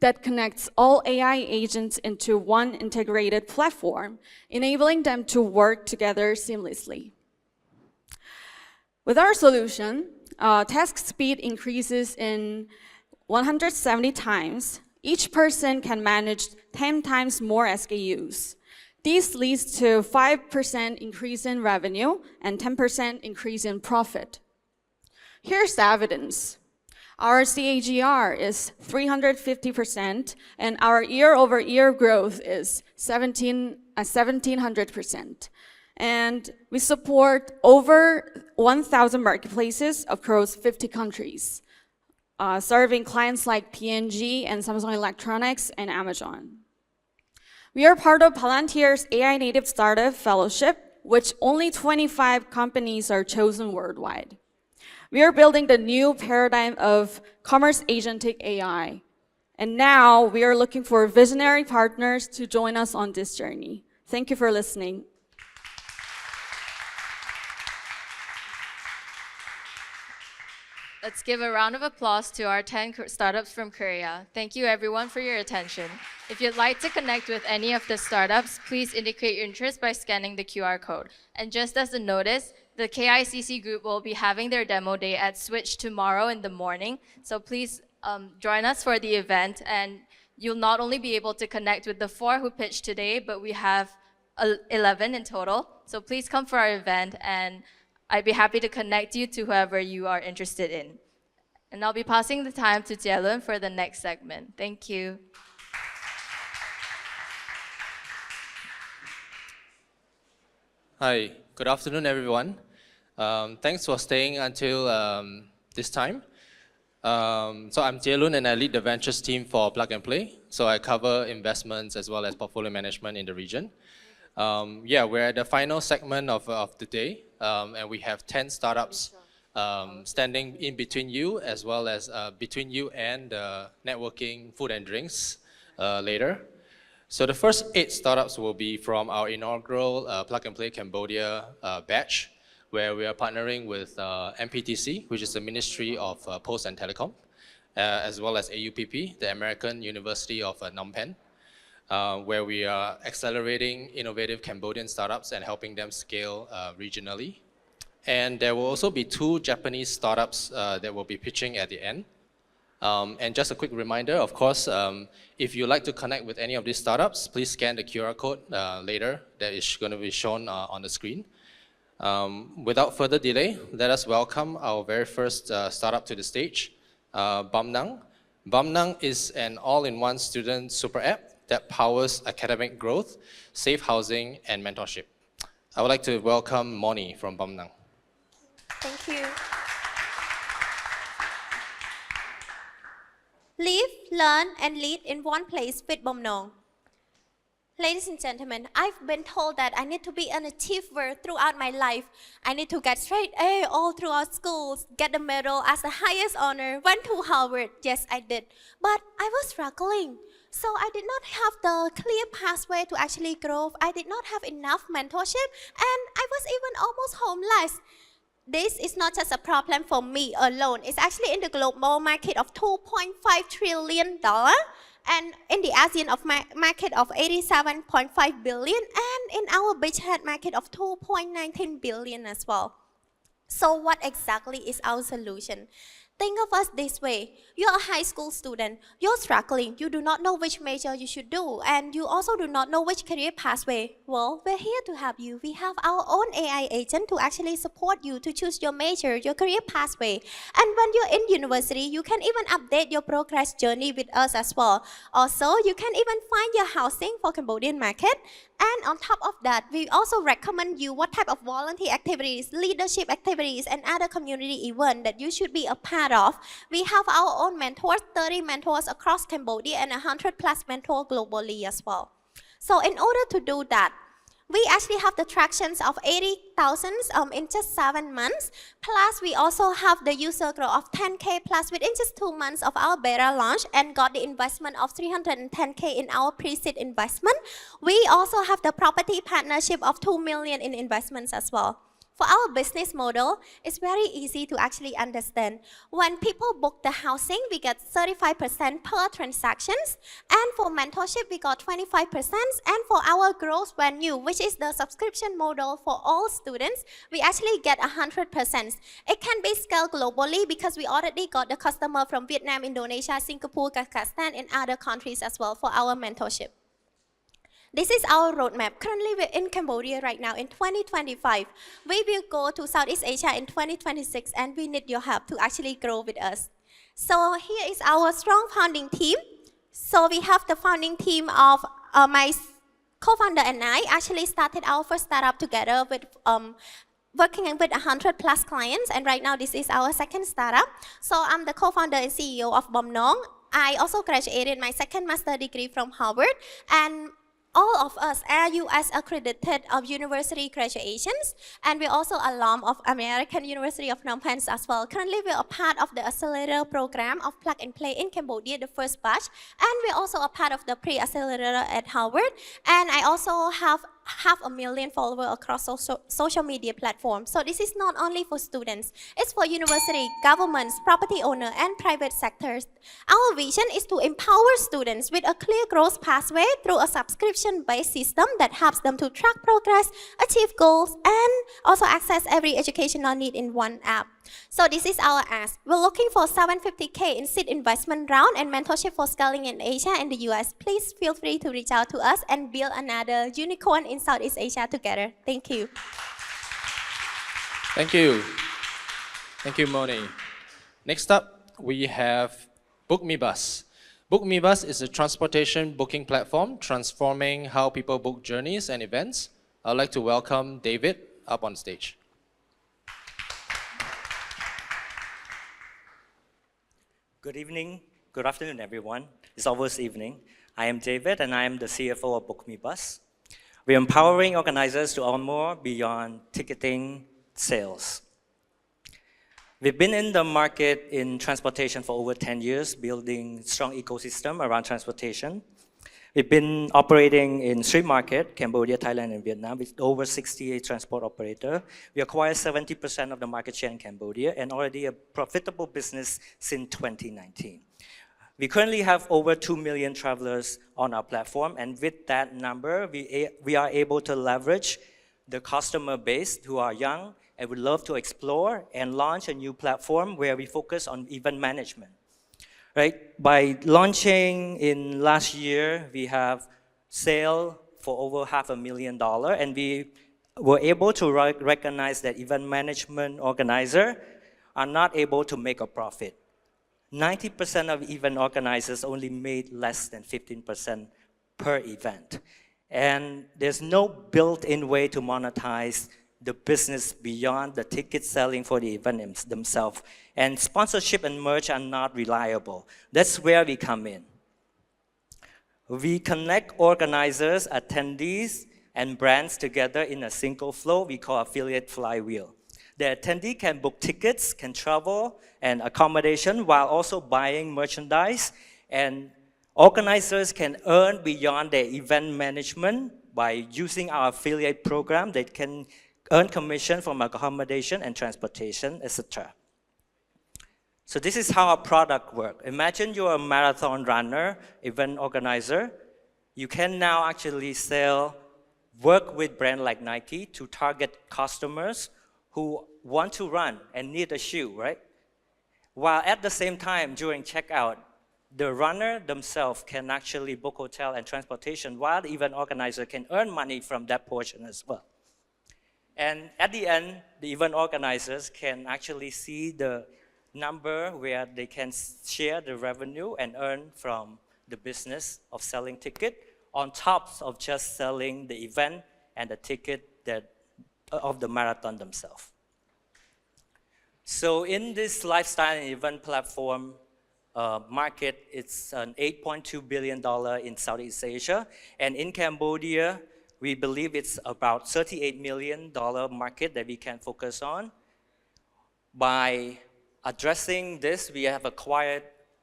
that connects all AI agents into one integrated platform, enabling them to work together seamlessly. With our solution, task speed increases in 170 times. Each person can manage 10 times more SKUs. This leads to 5% increase in revenue and 10% increase in profit. Here's the evidence. Our CAGR is 350%, and our year-over-year growth is 1,700%. And we support over 1,000 marketplaces across 50 countries, serving clients like P&G and Samsung Electronics and Amazon. We are part of Palantir's AI Native Startup Fellowship, which only 25 companies are chosen worldwide. We are building the new paradigm of commerce agentic AI. And now we are looking for visionary partners to join us on this journey. Thank you for listening. Let's give a round of applause to our 10 startups from Korea. Thank you everyone for your attention. If you'd like to connect with any of the startups, please indicate your interest by scanning the QR code. And just as a notice, the KICC group will be having their demo day at Switch tomorrow in the morning. So please join us for the event, and you'll not only be able to connect with the 4 who pitched today, but we have 11 in total. So please come for our event, and I'd be happy to connect you to whoever you are interested in. And I'll be passing the time to Jae-lun for the next segment. Thank you. Hi, good afternoon, everyone. Thanks for staying until this time. So I'm Jae-lun, and I lead the ventures team for Plug and Play. So I cover investments as well as portfolio management in the region. We're at the final segment of the day, and we have 10 startups standing in between you, as well as between you and networking, food and drinks later. So the first 8 startups will be from our inaugural Plug and Play Cambodia batch, where we are partnering with MPTC, which is the Ministry of Post and Telecom, as well as AUPP, the American University of Phnom Penh, where we are accelerating innovative Cambodian startups and helping them scale regionally. And there will also be 2 Japanese startups that will be pitching at the end. And just a quick reminder, of course, if you'd like to connect with any of these startups, please scan the QR code later that is going to be shown on the screen. Without further delay, let us welcome our very first startup to the stage, Bamnang. Bamnang is an all-in-one student super app that powers academic growth, safe housing, and mentorship. I would like to welcome Moni from Bamnang. Thank you. Live, learn, and lead in one place with Bom Nong. Ladies and gentlemen, I've been told that I need to be an achiever throughout my life. I need to get straight A all throughout schools, get the medal as the highest honor, went to Harvard. Yes, I did. But I was struggling. So I did not have the clear pathway to actually grow. I did not have enough mentorship, and I was even almost homeless. This is not just a problem for me alone. It's actually in the global market of $2.5 trillion and in the ASEAN market of 87.5 billion and in our beachhead market of 2.19 billion as well. So what exactly is our solution? Think of us this way. You're a high school student. You're struggling. You do not know which major you should do. And you also do not know which career pathway. Well, we're here to help you. We have our own AI agent to actually support you to choose your major, your career pathway. And when you're in university, you can even update your progress journey with us as well. Also, you can even find your housing for Cambodian market. And on top of that, we also recommend you what type of volunteer activities, leadership activities, and other community events that you should be a part of. We have our own mentors, 30 mentors across Cambodia and 100 plus mentors globally as well. So in order to do that, we actually have the tractions of 80,000 in just 7 months. Plus, we also have the user growth of 10K plus within just 2 months of our beta launch and got the investment of 310K in our pre-seed investment. We also have the property partnership of 2 million in investments as well. For our business model, it's very easy to actually understand. When people book the housing, we get 35% per transactions. And for mentorship, we got 25%. And for our growth venue, which is the subscription model for all students, we actually get 100%. It can be scaled globally because we already got the customer from Vietnam, Indonesia, Singapore, Kazakhstan, and other countries as well for our mentorship. This is our roadmap. Currently, we're in Cambodia right now in 2025. We will go to Southeast Asia in 2026, and we need your help to actually grow with us. So here is our strong founding team. So we have the founding team of my co-founder and I actually started our first startup together with working with 100 plus clients, and right now this is our second startup. So I'm the co-founder and CEO of Bom Nong. I also graduated my second master degree from Harvard, and all of us are US accredited of university graduations, and we're also alum of American University of Phnom Penh as well. Currently, we're a part of the accelerator program of Plug and Play in Cambodia, the first batch, and we're also a part of the pre-accelerator at Harvard. And I also have 500,000 followers across social media platforms. So this is not only for students, it's for university, governments, property owners, and private sectors. Our vision is to empower students with a clear growth pathway through a subscription-based system that helps them to track progress, achieve goals, and also access every educational need in one app. So this is our ask. We're looking for 750K in seed investment round and mentorship for scaling in Asia and the US. Please feel free to reach out to us and build another unicorn in Southeast Asia together. Thank you. Thank you. Thank you, Moni. Next up, we have BookMeBus. BookMeBus is a transportation booking platform transforming how people book journeys and events. I'd like to welcome David up on stage. Good evening, good afternoon, everyone. It's almost evening. I am David, and I am the CFO of BookMeBus. We're empowering organizers to earn more beyond ticketing sales. We've been in the market in transportation for over 10 years, building strong ecosystem around transportation. We've been operating in 3 markets, Cambodia, Thailand, and Vietnam, with over 68 transport operators. We acquired 70% of the market share in Cambodia and already a profitable business since 2019. We currently have over 2 million travelers on our platform, and with that number, we are able to leverage the customer base who are young and would love to explore and launch a new platform where we focus on event management. Right? By launching in last year, we have sale for over $500,000, and we were able to recognize that event management organizers are not able to make a profit. 90% of event organizers only made less than 15% per event. And there's no built-in way to monetize the business beyond the ticket selling for the event themselves. And sponsorship and merch are not reliable. That's where we come in. We connect organizers, attendees, and brands together in a single flow we call affiliate flywheel. The attendee can book tickets, can travel, and accommodation while also buying merchandise, and organizers can earn beyond their event management by using our affiliate program. They can earn commission from accommodation and transportation, etc. So this is how our product works. Imagine you're a marathon runner, event organizer. You can now actually work with brands like Nike to target customers who want to run and need a shoe, right? While at the same time, during checkout, the runner themselves can actually book hotel and transportation, while the event organizer can earn money from that portion as well. And at the end, the event organizers can actually see the number where they can share the revenue and earn from the business of selling ticket on top of just selling the event and the ticket of the marathon themselves. So in this lifestyle and event platform market, it's an $8.2 billion in Southeast Asia. And in Cambodia, we believe it's about $38 million market that we can focus on. By addressing this, we have acquired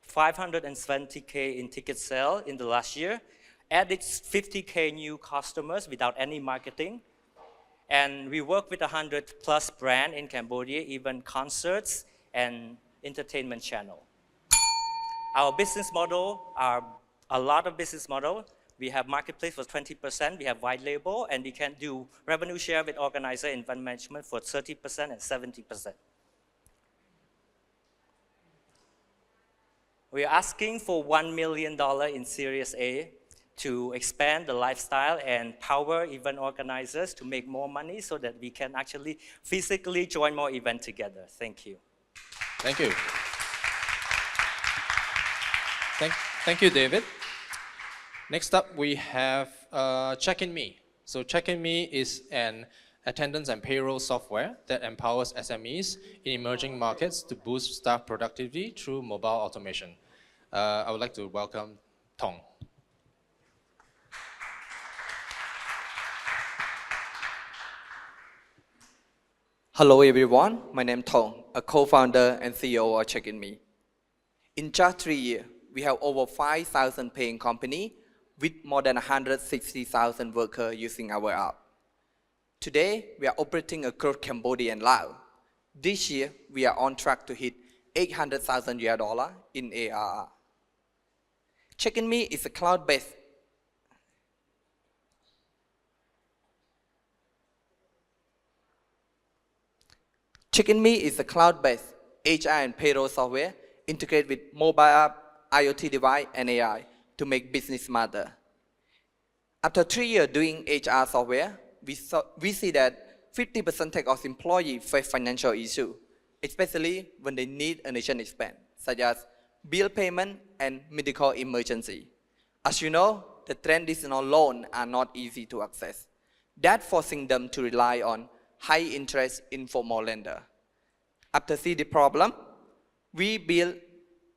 570K in ticket sale in the last year, added 50K new customers without any marketing. And we work with 100 plus brands in Cambodia, even concerts and entertainment channel. Our business model are a lot of business model. We have marketplace for 20%, we have white label, and we can do revenue share with organizer and event management for 30% and 70%. We're asking for $1 million in Series A to expand the lifestyle and power event organizers to make more money so that we can actually physically join more events together. Thank you. Thank you. Thank you, David. Next up, we have Check-in Me. So Check-in Me is an attendance and payroll software that empowers SMEs in emerging markets to boost staff productivity through mobile automation. I would like to welcome Tong. Hello everyone, my name is Tong, a co-founder and CEO of Check-in Me. In just 3 years, we have over 5,000 paying companies with more than 160,000 workers using our app. Today, we are operating across Cambodia and Laos. This year, we are on track to hit $800,000 in ARR. Check-in Me is a cloud-based Check-in Me is a cloud-based HR and payroll software integrated with mobile app, IoT device, and AI to make business smarter. After 3 years doing HR software, we see that 50% of employees face financial issues, especially when they need additional expense, such as bill payment and medical emergency. As you know, the traditional loans are not easy to access. That forcing them to rely on high interest informal lender. After seeing the problem, we built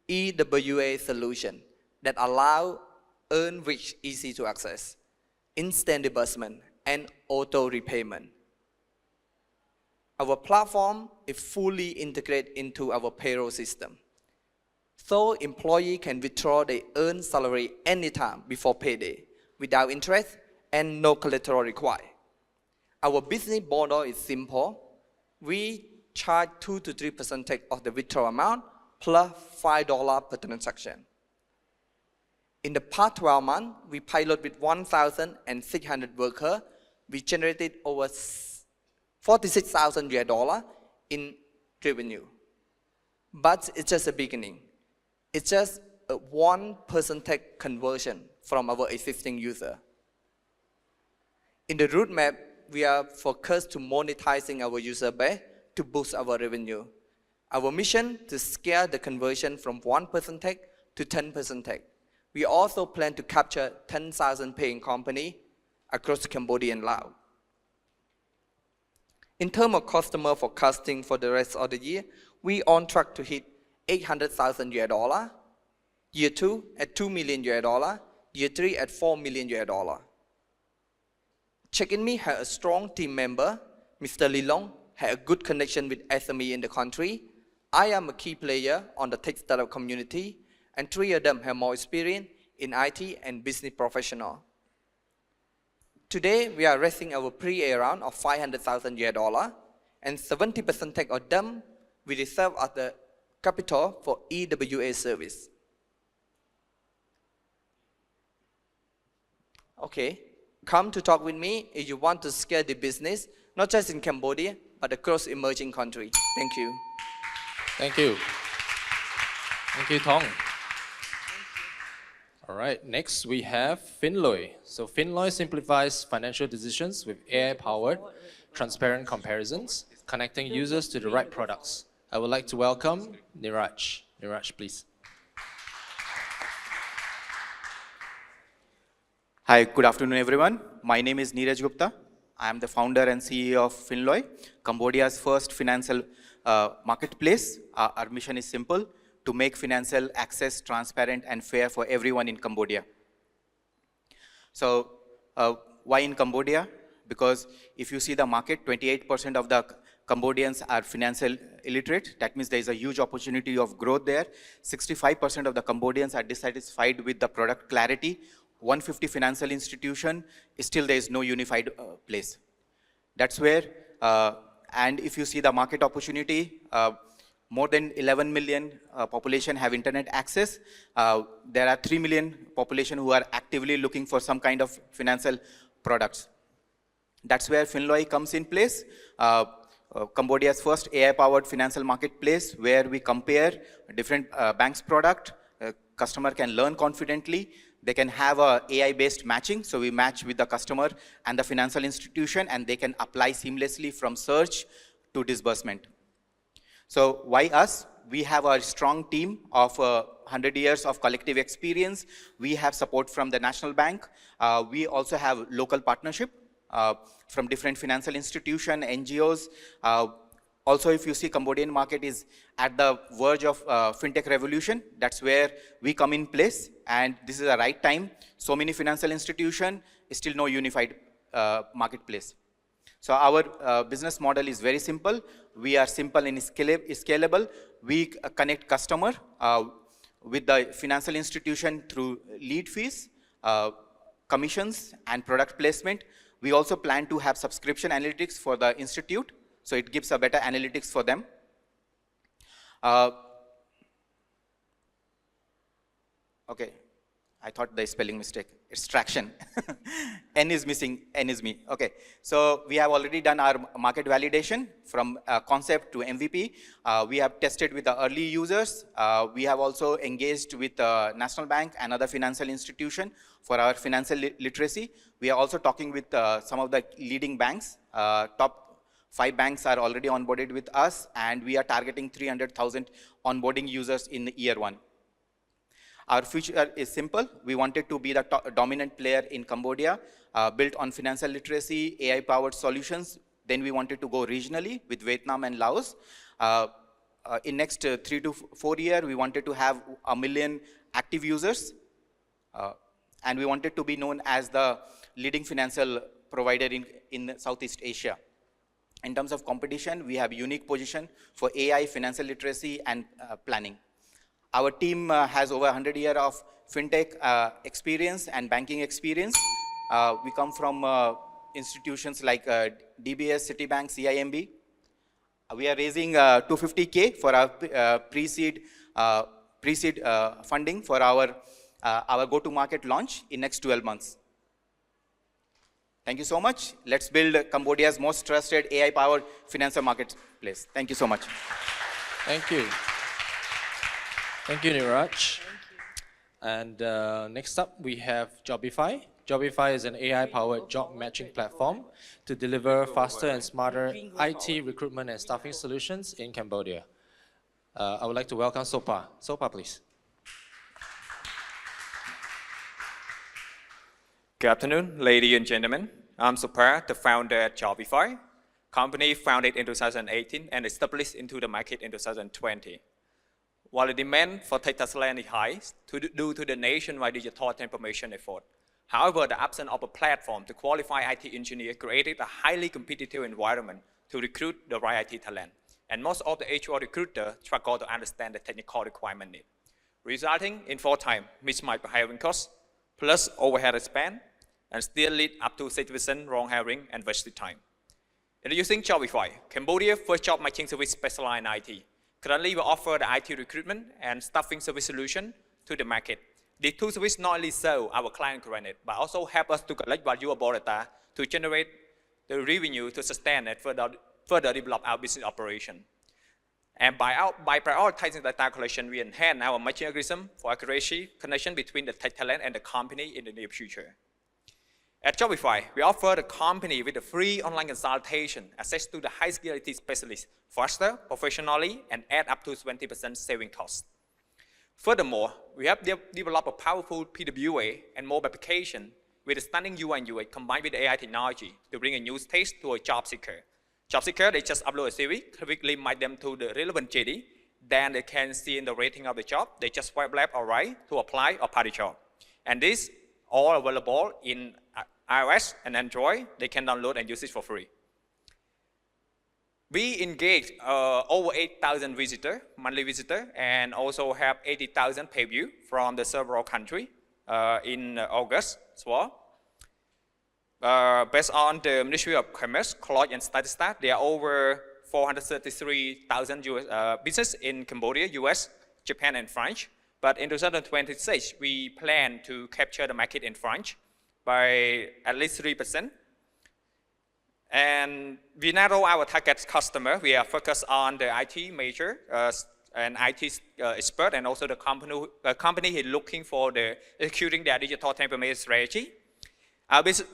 EWA solution that allow earn rich easy to access, instant disbursement, and auto repayment. Our platform is fully integrated into our payroll system. So employee can withdraw their earned salary anytime before payday without interest and no collateral required. Our business model is simple. We charge 2 to 3% of the withdrawal amount plus $5 per transaction. In the past 12 months, we pilot with 1,600 workers. We generated over $46,000 in revenue. But it's just a beginning. It's just a 1% conversion from our existing user. In the roadmap, we are focused to monetizing our user base to boost our revenue. Our mission to scale the conversion from 1% to 10%. We also plan to capture 10,000 paying companies across Cambodia and Laos. In terms of customer forecasting for the rest of the year, we on track to hit 800,000 US dollar, year 2 at 2 million US dollar, year 3 at 4 million US dollar. Check-in Me had a strong team member. Mr. Lilong had a good connection with SME in the country. I am a key player on the tech startup community, and 3 of them have more experience in IT and business professional. Today, we are raising our pre-A round of 500,000 US dollar, and 70% tech of them we reserve as the capital for EWA service. Okay, come to talk with me if you want to scale the business, not just in Cambodia, but across emerging countries. Thank you. Thank you. Thank you, Tong. All right, next we have Finloy. So Finloy simplifies financial decisions with AI-powered, transparent comparisons, connecting users to the right products. I would like to welcome Niraj. Niraj, please. Hi, good afternoon, everyone. My name is Neeraj Gupta. I am the founder and CEO of Finloy, Cambodia's first financial marketplace. Our mission is simple: to make financial access transparent and fair for everyone in Cambodia. So why in Cambodia? Because if you see the market, 28% of the Cambodians are financial illiterate. That means there is a huge opportunity of growth there. 65% of the Cambodians are dissatisfied with the product clarity. 150 financial institution, still there is no unified place. That's where, and if you see the market opportunity, more than 11 million population have internet access. There are 3 million population who are actively looking for some kind of financial products. That's where Finloy comes in place. Cambodia's first AI-powered financial marketplace, where we compare different banks' product. Customer can learn confidently. They can have a AI-based matching, so we match with the customer and the financial institution, and they can apply seamlessly from search to disbursement. So why us? We have a strong team of 100 years of collective experience. We have support from the National Bank. We also have local partnership from different financial institutions, NGOs. Also, if you see, Cambodian market is at the verge of fintech revolution. That's where we come in place, and this is the right time. So many financial institutions, still no unified marketplace. So our business model is very simple. We are simple and scalable. We connect customer with the financial institution through lead fees, commissions, and product placement. We also plan to have subscription analytics for the institute, so it gives a better analytics for them. Okay, I thought the spelling mistake. It's traction. N is missing, N is me. Okay, so we have already done our market validation from concept to MVP. We have tested with the early users. We have also engaged with National Bank and other financial institution for our financial literacy. We are also talking with some of the leading banks. Top 5 banks are already onboarded with us, and we are targeting 300,000 onboarding users in year 1. Our future is simple. We wanted to be the dominant player in Cambodia, built on financial literacy, AI-powered solutions. Then we wanted to go regionally with Vietnam and Laos. In next 3 to 4 years, we wanted to have 1 million active users. And we wanted to be known as the leading financial provider in Southeast Asia. In terms of competition, we have a unique position for AI, financial literacy, and planning. Our team has over 100 years of fintech experience and banking experience. We come from institutions like DBS, Citibank, CIMB. We are raising 250K for our pre-seed funding for our go-to-market launch in next 12 months. Thank you so much. Let's build Cambodia's most trusted AI-powered financial marketplace. Thank you so much. Thank you. Thank you, Niraj. And next up, we have Jobify. Jobify is an AI-powered job matching platform to deliver faster and smarter IT recruitment and staffing solutions in Cambodia. I would like to welcome Sopa. Sopa, please. Good afternoon, ladies and gentlemen. I'm Sopa, the founder at Jobify. Company founded in 2018 and established into the market in 2020. While the demand for tech talent is high due to the nationwide digital transformation effort, however, the absence of a platform to qualify IT engineers created a highly competitive environment to recruit the right IT talent. And most of the HR recruiters struggle to understand the technical requirement need, resulting in 4x mismatched hiring costs, plus overhead spend, and still lead up to 60% wrong hiring and wasted time. Introducing Shopify, Cambodia's first job matching service specialized in IT. Currently, we offer the IT recruitment and staffing service solution to the market. These two services not only serve our client credit, but also help us to collect valuable data to generate the revenue to sustain and further develop our business operation. And by prioritizing data collection, we enhance our matching algorithm for accuracy connection between the tech talent and the company in the near future. At Shopify, we offer the company with a free online consultation, access to the high-skilled IT specialists faster, professionally, and at up to 20% saving costs. Furthermore, we have developed a powerful PWA and mobile application with a stunning UI and UX combined with AI technology to bring a new taste to a job seeker. Job seeker, they just upload a CV, quickly match them to the relevant JD, then they can see in the rating of the job, they just swipe left or right to apply or party job. And this all available in iOS and Android. They can download and use it for free. We engage over 8,000 visitors, monthly visitors, and also have 80,000 page views from the several countries in August as well. Based on the Ministry of Commerce, Cloud and Statistics, there are over 433,000 businesses in Cambodia, US, Japan, and France. But in 2026, we plan to capture the market in France by at least 3%. And we narrow our target customer. We are focused on the IT major and IT expert, and also the company is looking for the executing their digital transformation strategy. Our business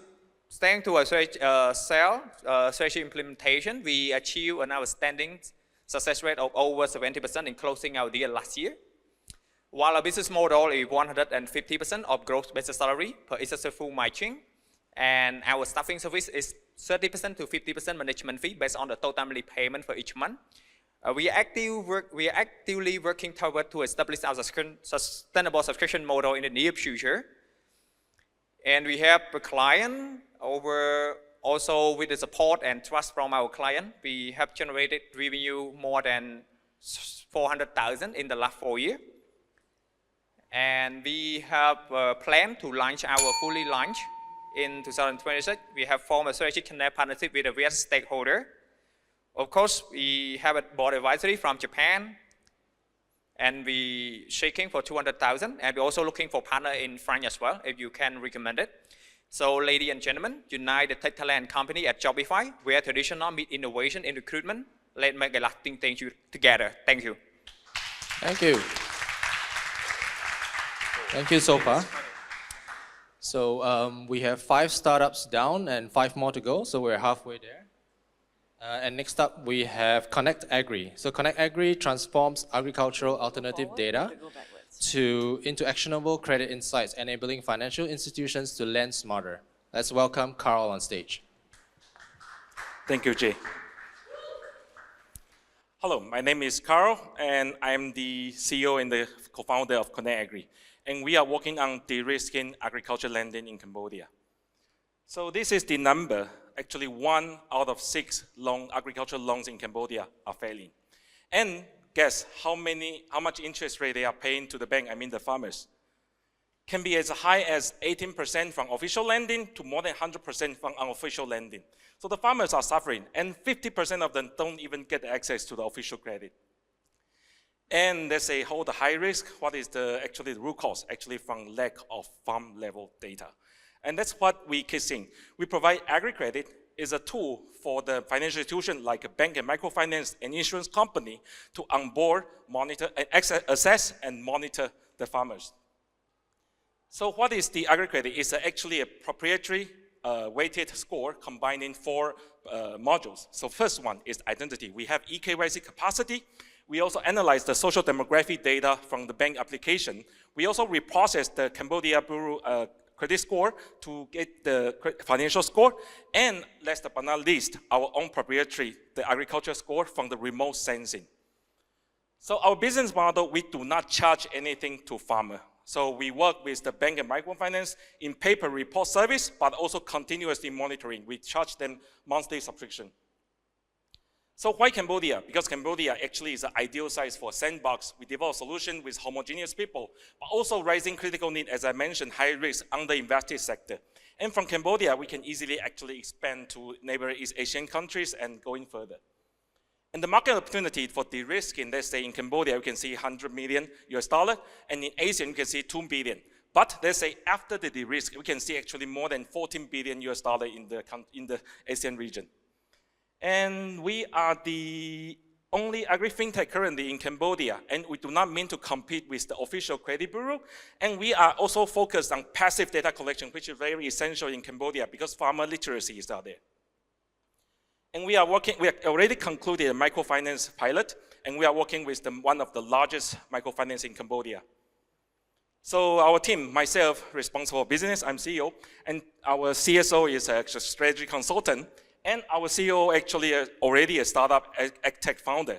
thanks to a strategy implementation, we achieved an outstanding success rate of over 70% in closing our deal last year. While our business model is 150% of gross base salary per successful matching, and our staffing service is 30% to 50% management fee based on the total monthly payment for each month. We are actively working toward to establish our sustainable subscription model in the near future. And we have a client also with the support and trust from our client. We have generated revenue more than 400,000 in the last 4 years. And we have a plan to launch our fully launch in 2026. We have formed a strategic connect partnership with a various stakeholder. Of course, we have a board advisory from Japan, and we shaking for 200,000, and we're also looking for partner in France as well, if you can recommend it. So, ladies and gentlemen, unite the tech talent company at Shopify, where traditional meet innovation in recruitment. Let's make a lasting thing together. Thank you. Thank you. Thank you so far. So we have 5 startups down and 5 more to go, so we're halfway there. And next up, we have Connect Agri. So Connect Agri transforms agricultural alternative data into actionable credit insights, enabling financial institutions to lend smarter. Let's welcome Carl on stage. Thank you, Jay. Hello, my name is Carl, and I'm the CEO and the co-founder of Connect Agri. And we are working on de-risking agriculture lending in Cambodia. So this is the number. Actually, 1 out of 6 agricultural loans in Cambodia are failing. And guess how much interest rate they are paying to the bank, I mean the farmers. Can be as high as 18% from official lending to more than 100% from unofficial lending. So the farmers are suffering, and 50% of them don't even get access to the official credit. And they say, hold the high risk. What is the root cause? Actually from lack of farm level data. And that's what we keep seeing. We provide agri-credit is a tool for the financial institution like a bank and microfinance and insurance company to onboard, monitor, and assess and monitor the farmers. So what is the agri-credit? It's actually a proprietary weighted score combining 4 modules. So first one is identity. We have eKYC capacity. We also analyze the social demographic data from the bank application. We also reprocess the Cambodia Bureau credit score, to get the financial score, and last but not least, our own proprietary, the agriculture score from the remote sensing. So our business model, we do not charge anything to farmer. So we work with the bank and microfinance in paper report service, but also continuously monitoring. We charge them monthly subscription. So why Cambodia? Because Cambodia actually is an ideal size for sandbox. We develop a solution with homogeneous people, but also rising critical need, as I mentioned, high risk, underinvested sector. And from Cambodia, we can easily actually expand to neighboring East Asian countries and going further. And the market opportunity for de-risking, let's say in Cambodia, you can see $100 million, and in Asia, you can see $2 billion. But let's say after the de-risk, we can see actually more than $14 billion in the Asian region. And we are the only agri-fintech currently in Cambodia, and we do not mean to compete with the official credit bureau. And we are also focused on passive data collection, which is very essential in Cambodia because farmer literacy is out there. And we have already concluded a microfinance pilot, and we are working with one of the largest microfinance in Cambodia. So our team, myself, responsible for business, I'm CEO, and our CSO is a strategy consultant, and our CEO actually already a startup tech founder.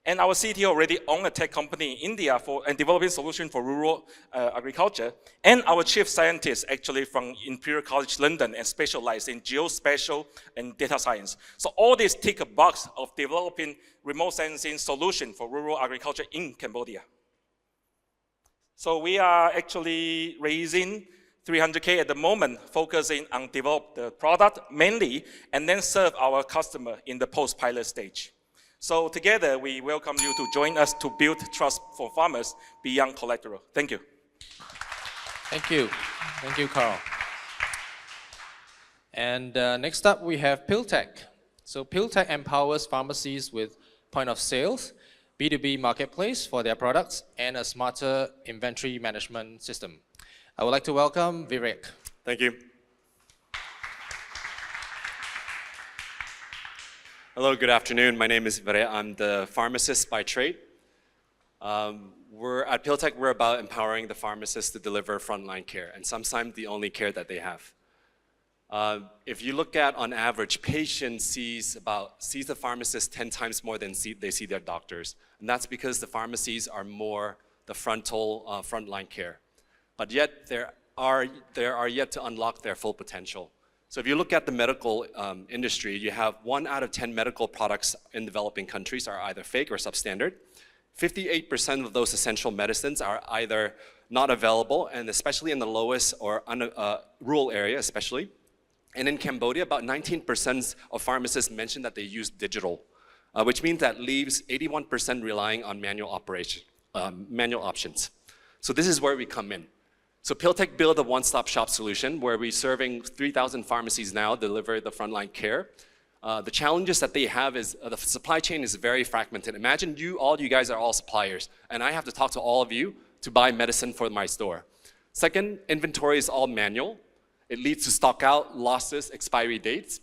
And our CTO already owned a tech company in India and developing solution for rural agriculture. And our chief scientist actually from Imperial College London and specialized in geospatial and data science. So all this tick a box of developing remote sensing solution for rural agriculture in Cambodia. So we are actually raising 300K at the moment, focusing on develop the product mainly, and then serve our customer in the post-pilot stage. So together, we welcome you to join us to build trust for farmers beyond collateral. Thank you. Thank you. Thank you, Carl. And next up, we have PillTech. So PillTech empowers pharmacies with point of sales, B2B marketplace for their products, and a smarter inventory management system. I would like to welcome Vivek. Thank you. Hello, good afternoon. My name is Vivek. I'm the pharmacist by trade. At PillTech, we're about empowering the pharmacists to deliver frontline care, and sometimes the only care that they have. If you look at, on average, patients sees the pharmacist 10 times more than they see their doctors. And that's because the pharmacies are more the frontline care. But yet, they are yet to unlock their full potential. So if you look at the medical industry, you have 1 out of 10 medical products in developing countries are either fake or substandard. 58% of those essential medicines are either not available, and especially in the lowest or rural area especially. And in Cambodia, about 19% of pharmacists mention that they use digital, which means that leaves 81% relying on manual options. So this is where we come in. So PillTech built a one-stop shop solution where we're serving 3,000 pharmacies now, deliver the frontline care. The challenges that they have is the supply chain is very fragmented. Imagine all you guys are all suppliers, and I have to talk to all of you to buy medicine for my store. Second, inventory is all manual. It leads to stock out, losses, expiry dates,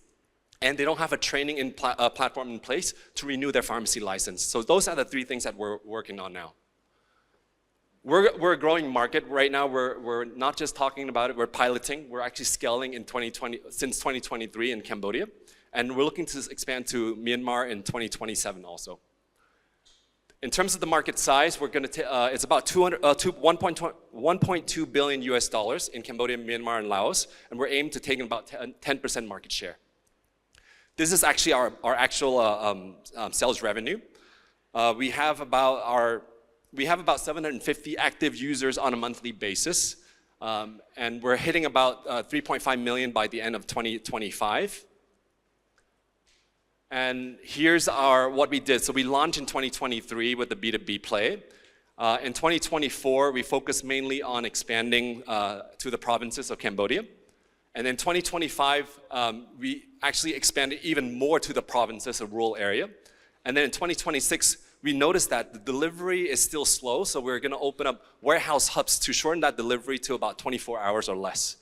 and they don't have a training platform in place to renew their pharmacy license. So those are the 3 things that we're working on now. We're a growing market right now. We're not just talking about it, we're piloting. We're actually scaling in since 2023 in Cambodia. And we're looking to expand to Myanmar in 2027 also. In terms of the market size, it's about $1.2 billion in Cambodia, Myanmar, and Laos. And we're aiming to take about 10% market share. This is actually our actual sales revenue. We have about 750 active users on a monthly basis, and we're hitting about 3.5 million by the end of 2025. And here's what we did. So we launched in 2023 with the B2B play. In 2024, we focused mainly on expanding to the provinces of Cambodia. And in 2025, we actually expanded even more to the provinces of rural area. And then in 2026, we noticed that the delivery is still slow, so we're going to open up warehouse hubs to shorten that delivery to about 24 hours or less.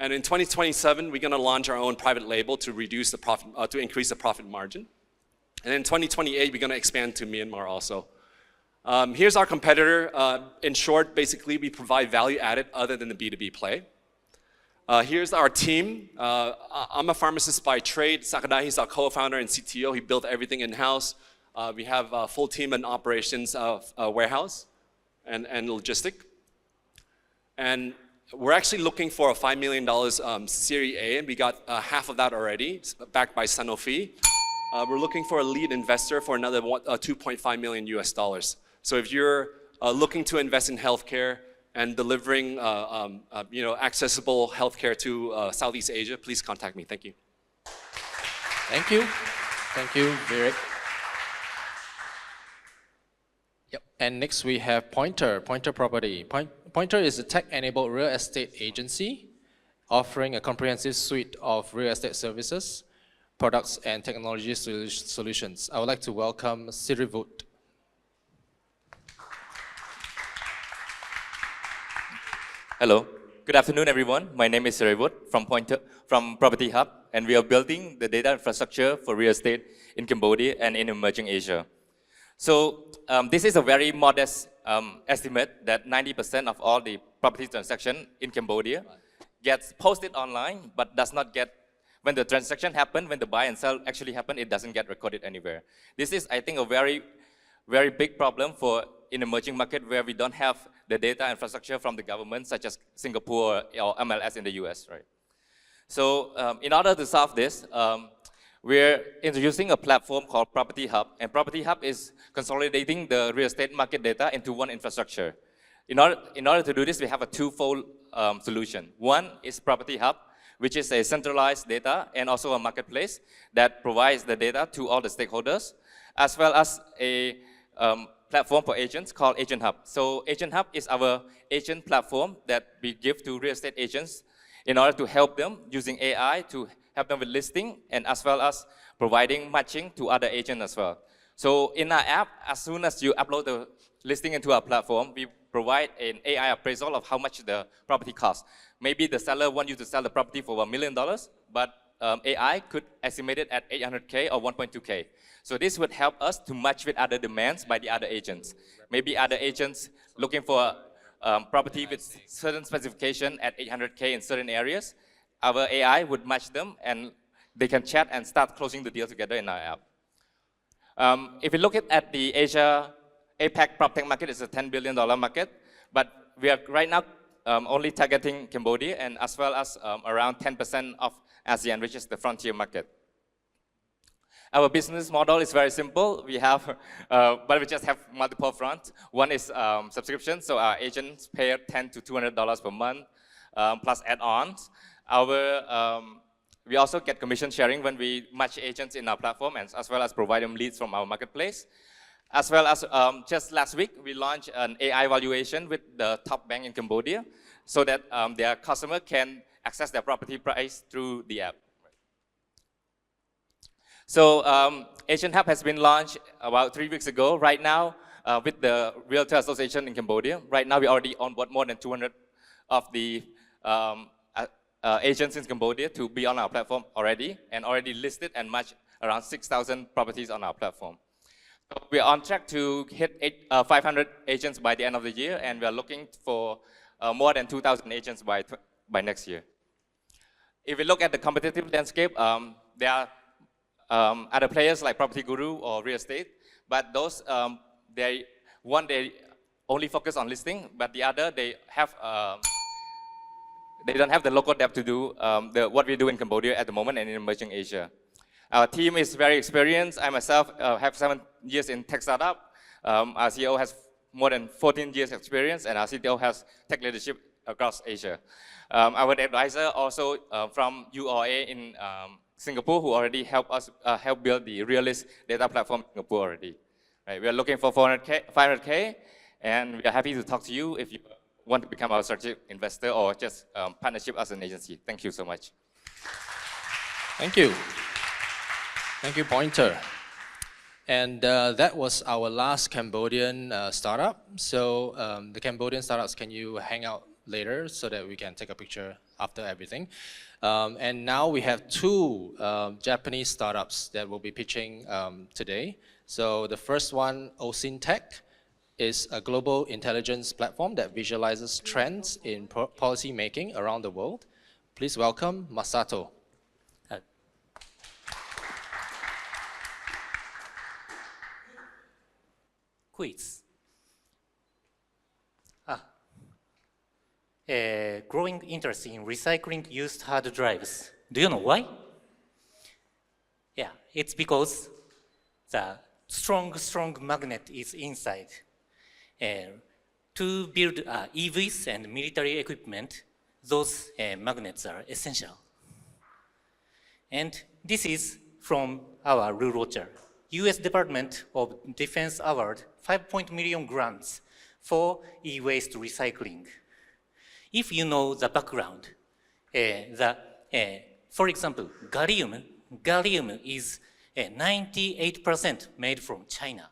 And in 2027, we're going to launch our own private label to reduce the profit, to increase the profit margin. And in 2028, we're going to expand to Myanmar also. Here's our competitor. In short, basically, we provide value added other than the B2B play. Here's our team. I'm a pharmacist by trade. Sakadai, he's our co-founder and CTO. He built everything in-house. We have a full team in operations of warehouse and logistic. And we're actually looking for a $5 million Series A, and we got half of that already, backed by Sanofi. We're looking for a lead investor for another $2.5 million US dollars. So if you're looking to invest in healthcare and delivering accessible healthcare to Southeast Asia, please contact me. Thank you. Thank you. Thank you, Vivek. Yep. And next we have Pointer Property. Pointer is a tech-enabled real estate agency offering a comprehensive suite of real estate services, products, and technology solutions. I would like to welcome Sirivut. Hello. Good afternoon, everyone. My name is Sirivut from Property Hub, and we are building the data infrastructure for real estate in Cambodia and in emerging Asia. So this is a very modest estimate that 90% of all the property transaction in Cambodia gets posted online, but does not get, when the transaction happen, when the buy and sell actually happen, it doesn't get recorded anywhere. This is, I think, a very, very big problem for in emerging market where we don't have the data infrastructure from the government, such as Singapore or MLS in the US, right? So in order to solve this, we're introducing a platform called Property Hub, and Property Hub is consolidating the real estate market data into one infrastructure. In order to do this, we have a twofold solution. One is Property Hub, which is a centralized data and also a marketplace that provides the data to all the stakeholders, as well as a platform for agents called Agent Hub. So Agent Hub is our agent platform that we give to real estate agents in order to help them using AI to help them with listing, and as well as providing matching to other agents as well. So in our app, as soon as you upload the listing into our platform, we provide an AI appraisal of how much the property costs. Maybe the seller wants you to sell the property for $1 million, but AI could estimate it at 800K or 1.2K. So this would help us to match with other demands by the other agents. Maybe other agents looking for property with certain specification at 800K in certain areas. Our AI would match them, and they can chat and start closing the deal together in our app. If you look at the Asia APAC PropTech market, it's a $10 billion market, but we are right now only targeting Cambodia and as well as around 10% of ASEAN, which is the frontier market. Our business model is very simple. We have, but we just have multiple fronts. One is subscription, so our agents pay $10 to $200 per month, plus add-ons. We also get commission sharing when we match agents in our platform, and as well as provide them leads from our marketplace. As well as just last week, we launched an AI valuation with the top bank in Cambodia so that their customer can access their property price through the app. So Agent Hub has been launched about 3 weeks ago. Right now, with the Realtor Association in Cambodia, right now we already onboard more than 200 of the agents in Cambodia to be on our platform already, and already listed and matched around 6,000 properties on our platform. So we are on track to hit 500 agents by the end of the year, and we are looking for more than 2,000 agents by next year. If we look at the competitive landscape, there are other players like Property Guru or Real Estate, but those, they only focus on listing, but the other, they don't have the local depth to do what we do in Cambodia at the moment and in emerging Asia. Our team is very experienced. I myself have 7 years in tech startup. Our CEO has more than 14 years experience, and our CTO has tech leadership across Asia. Our advisor also from URA in Singapore, who already helped us build the Realist data platform in Singapore already. Right, we are looking for 500K, and we are happy to talk to you if you want to become our strategic investor or just partnership as an agency. Thank you so much. Thank you. Thank you, Pointer. And that was our last Cambodian startup. So the Cambodian startups, can you hang out later so that we can take a picture after everything? And now we have 2 Japanese startups that will be pitching today. So the first one, Osin Tech, is a global intelligence platform that visualizes trends in policy making around the world. Please welcome Masato. Quiz. Growing interest in recycling used hard drives. Do you know why? Yeah, it's because the strong magnet is inside. To build EVs and military equipment, those magnets are essential. And this is from our rule watcher. US Department of Defense award 5 million grants for e-waste recycling. If you know the background, for example, gallium is 98% made from China.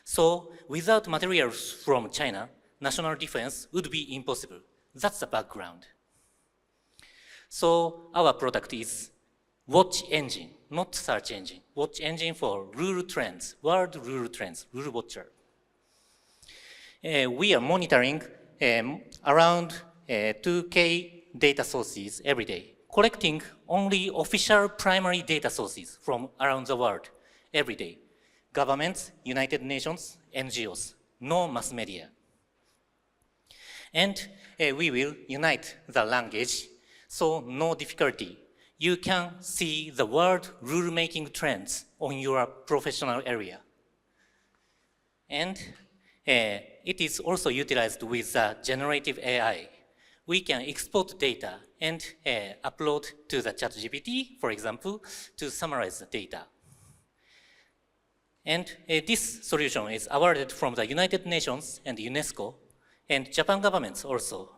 So without materials from China, national defense would be impossible. That's the background. So our product is watch engine, not search engine. Watch engine for rule trends, world rule trends, rule watcher. We are monitoring around 2K data sources every day, collecting only official primary data sources from around the world every day. Governments, United Nations, NGOs, no mass media. And we will unite the language, so no difficulty. You can see the world rule-making trends on your professional area. And it is also utilized with generative AI. We can export data and upload to the ChatGPT, for example, to summarize the data. And this solution is awarded from the United Nations and UNESCO, and Japan governments also.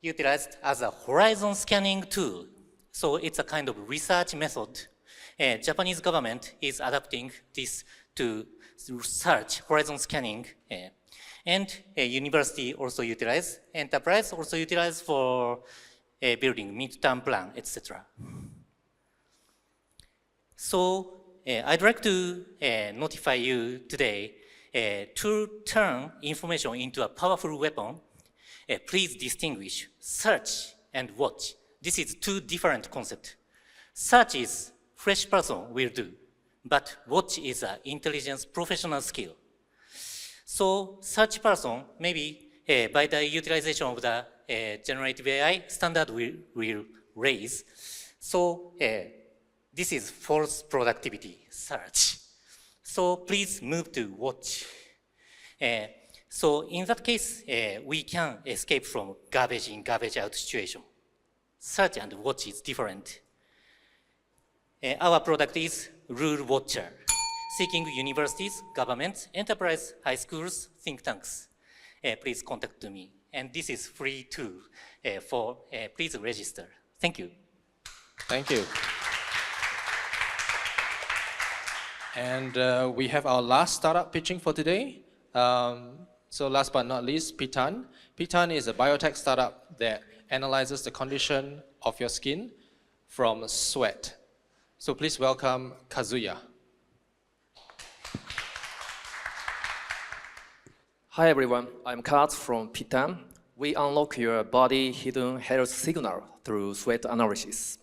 Utilized as a horizon scanning tool. So it's a kind of research method. Japanese government is adapting this to search, horizon scanning, and university also utilize, enterprise also utilize for building midterm plan, etc. So I'd like to notify you today to turn information into a powerful weapon. Please distinguish search and watch. This is two different concepts. Search is fresh person will do, but watch is an intelligence professional skill. So such person, maybe by the utilization of the generative AI, standard will raise. So this is false productivity, search. So please move to watch. So in that case, we can escape from garbage in, garbage out situation. Search and watch is different. Our product is Rule Watcher, seeking universities, governments, enterprise, high schools, think tanks. Please contact me. And this is free tool please register. Thank you. Thank you. And we have our last startup pitching for today. So last but not least, Pitan. Pitan is a biotech startup that analyzes the condition of your skin from sweat. So please welcome Kazuya. Hi everyone, I'm Kaz from Pitan. We unlock your body hidden health signal through sweat analysis.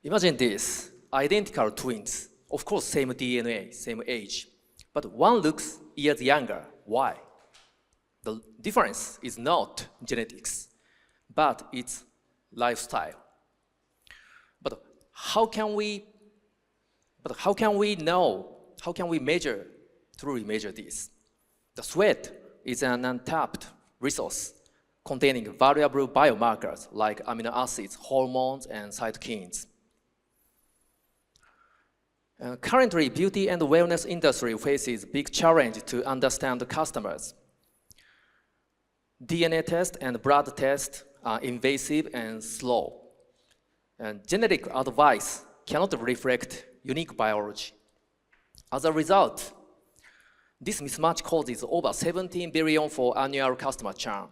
Imagine this, identical twins. Of course, same DNA, same age. But one looks years younger. Why? The difference is not genetics, but it's lifestyle. But how can we truly measure this? The sweat is an untapped resource containing valuable biomarkers like amino acids, hormones, and cytokines. Currently, beauty and wellness industry faces big challenge to understand the customers. DNA test and blood test are invasive and slow. And genetic advice cannot reflect unique biology. As a result, this mismatch causes over 17 billion for annual customer churn.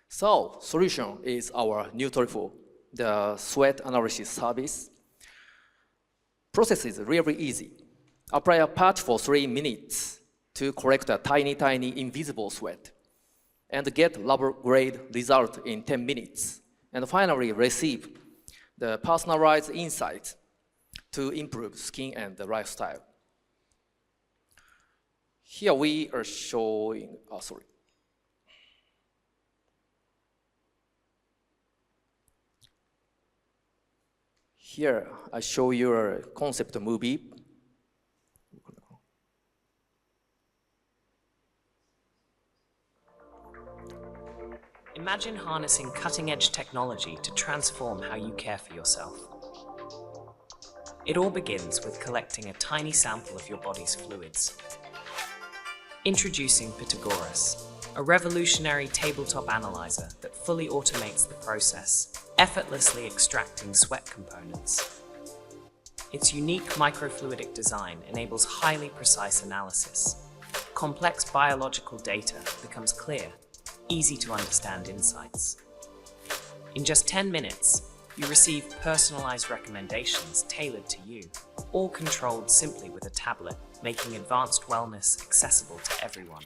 So, solution is our new tool, the sweat analysis service. Process is really easy. Apply a patch for 3 minutes to collect a tiny, invisible sweat. and get lab-grade result in 10 minutes. And finally, receive the personalized insights to improve skin and the lifestyle. Here we are showing, Here I show you a concept movie. Imagine harnessing cutting-edge technology to transform how you care for yourself. It all begins with collecting a tiny sample of your body's fluids. Introducing Pythagoras, a revolutionary tabletop analyzer that fully automates the process, effortlessly extracting sweat components. Its unique microfluidic design enables highly precise analysis. Complex biological data becomes clear, easy to understand insights. In just 10 minutes, you receive personalized recommendations tailored to you, all controlled simply with a tablet, making advanced wellness accessible to everyone.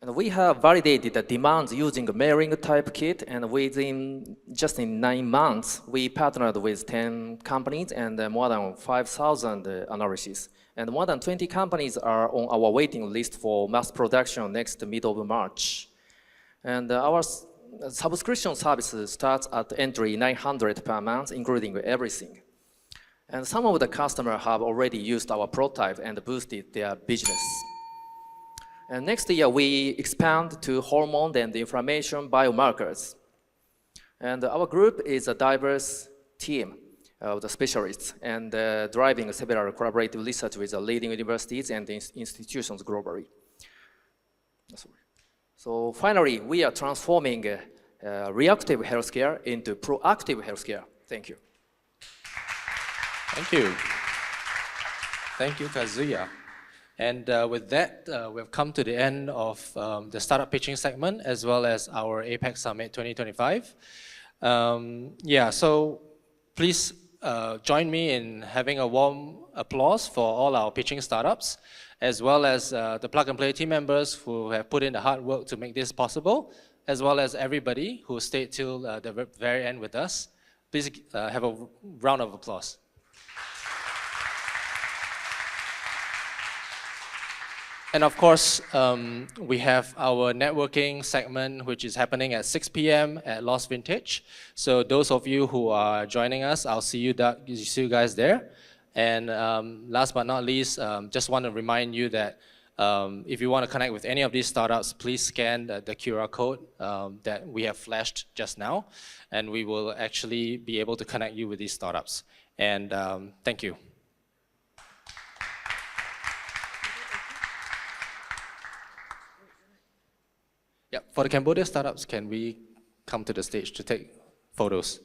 And we have validated the demands using a mailing type kit, and just in 9 months, we partnered with 10 companies and more than 5,000 analyses. And more than 20 companies are on our waiting list for mass production next mid of March. And our subscription service starts at entry 900 per month, including everything. And some of the customers have already used our prototype and boosted their business. And next year, we expand to hormone and inflammation biomarkers. And our group is a diverse team of the specialists and driving several collaborative research with the leading universities and institutions globally. So finally, we are transforming reactive healthcare into proactive healthcare. Thank you. Thank you. Thank you, Kazuya. And with that, we've come to the end of the startup pitching segment as well as our APAC Summit 2025. So please join me in having a warm applause for all our pitching startups, as well as the Plug and Play team members who have put in the hard work to make this possible, as well as everybody who stayed till the very end with us. Please have a round of applause. And of course, we have our networking segment, which is happening at 6 p.m. at Lost Vintage. So those of you who are joining us, I'll see you guys there. And last but not least, just want to remind you that if you want to connect with any of these startups, please scan the QR code that we have flashed just now, and we will actually be able to connect you with these startups. And thank you. Yeah, for the Cambodia startups, can we come to the stage to take photos?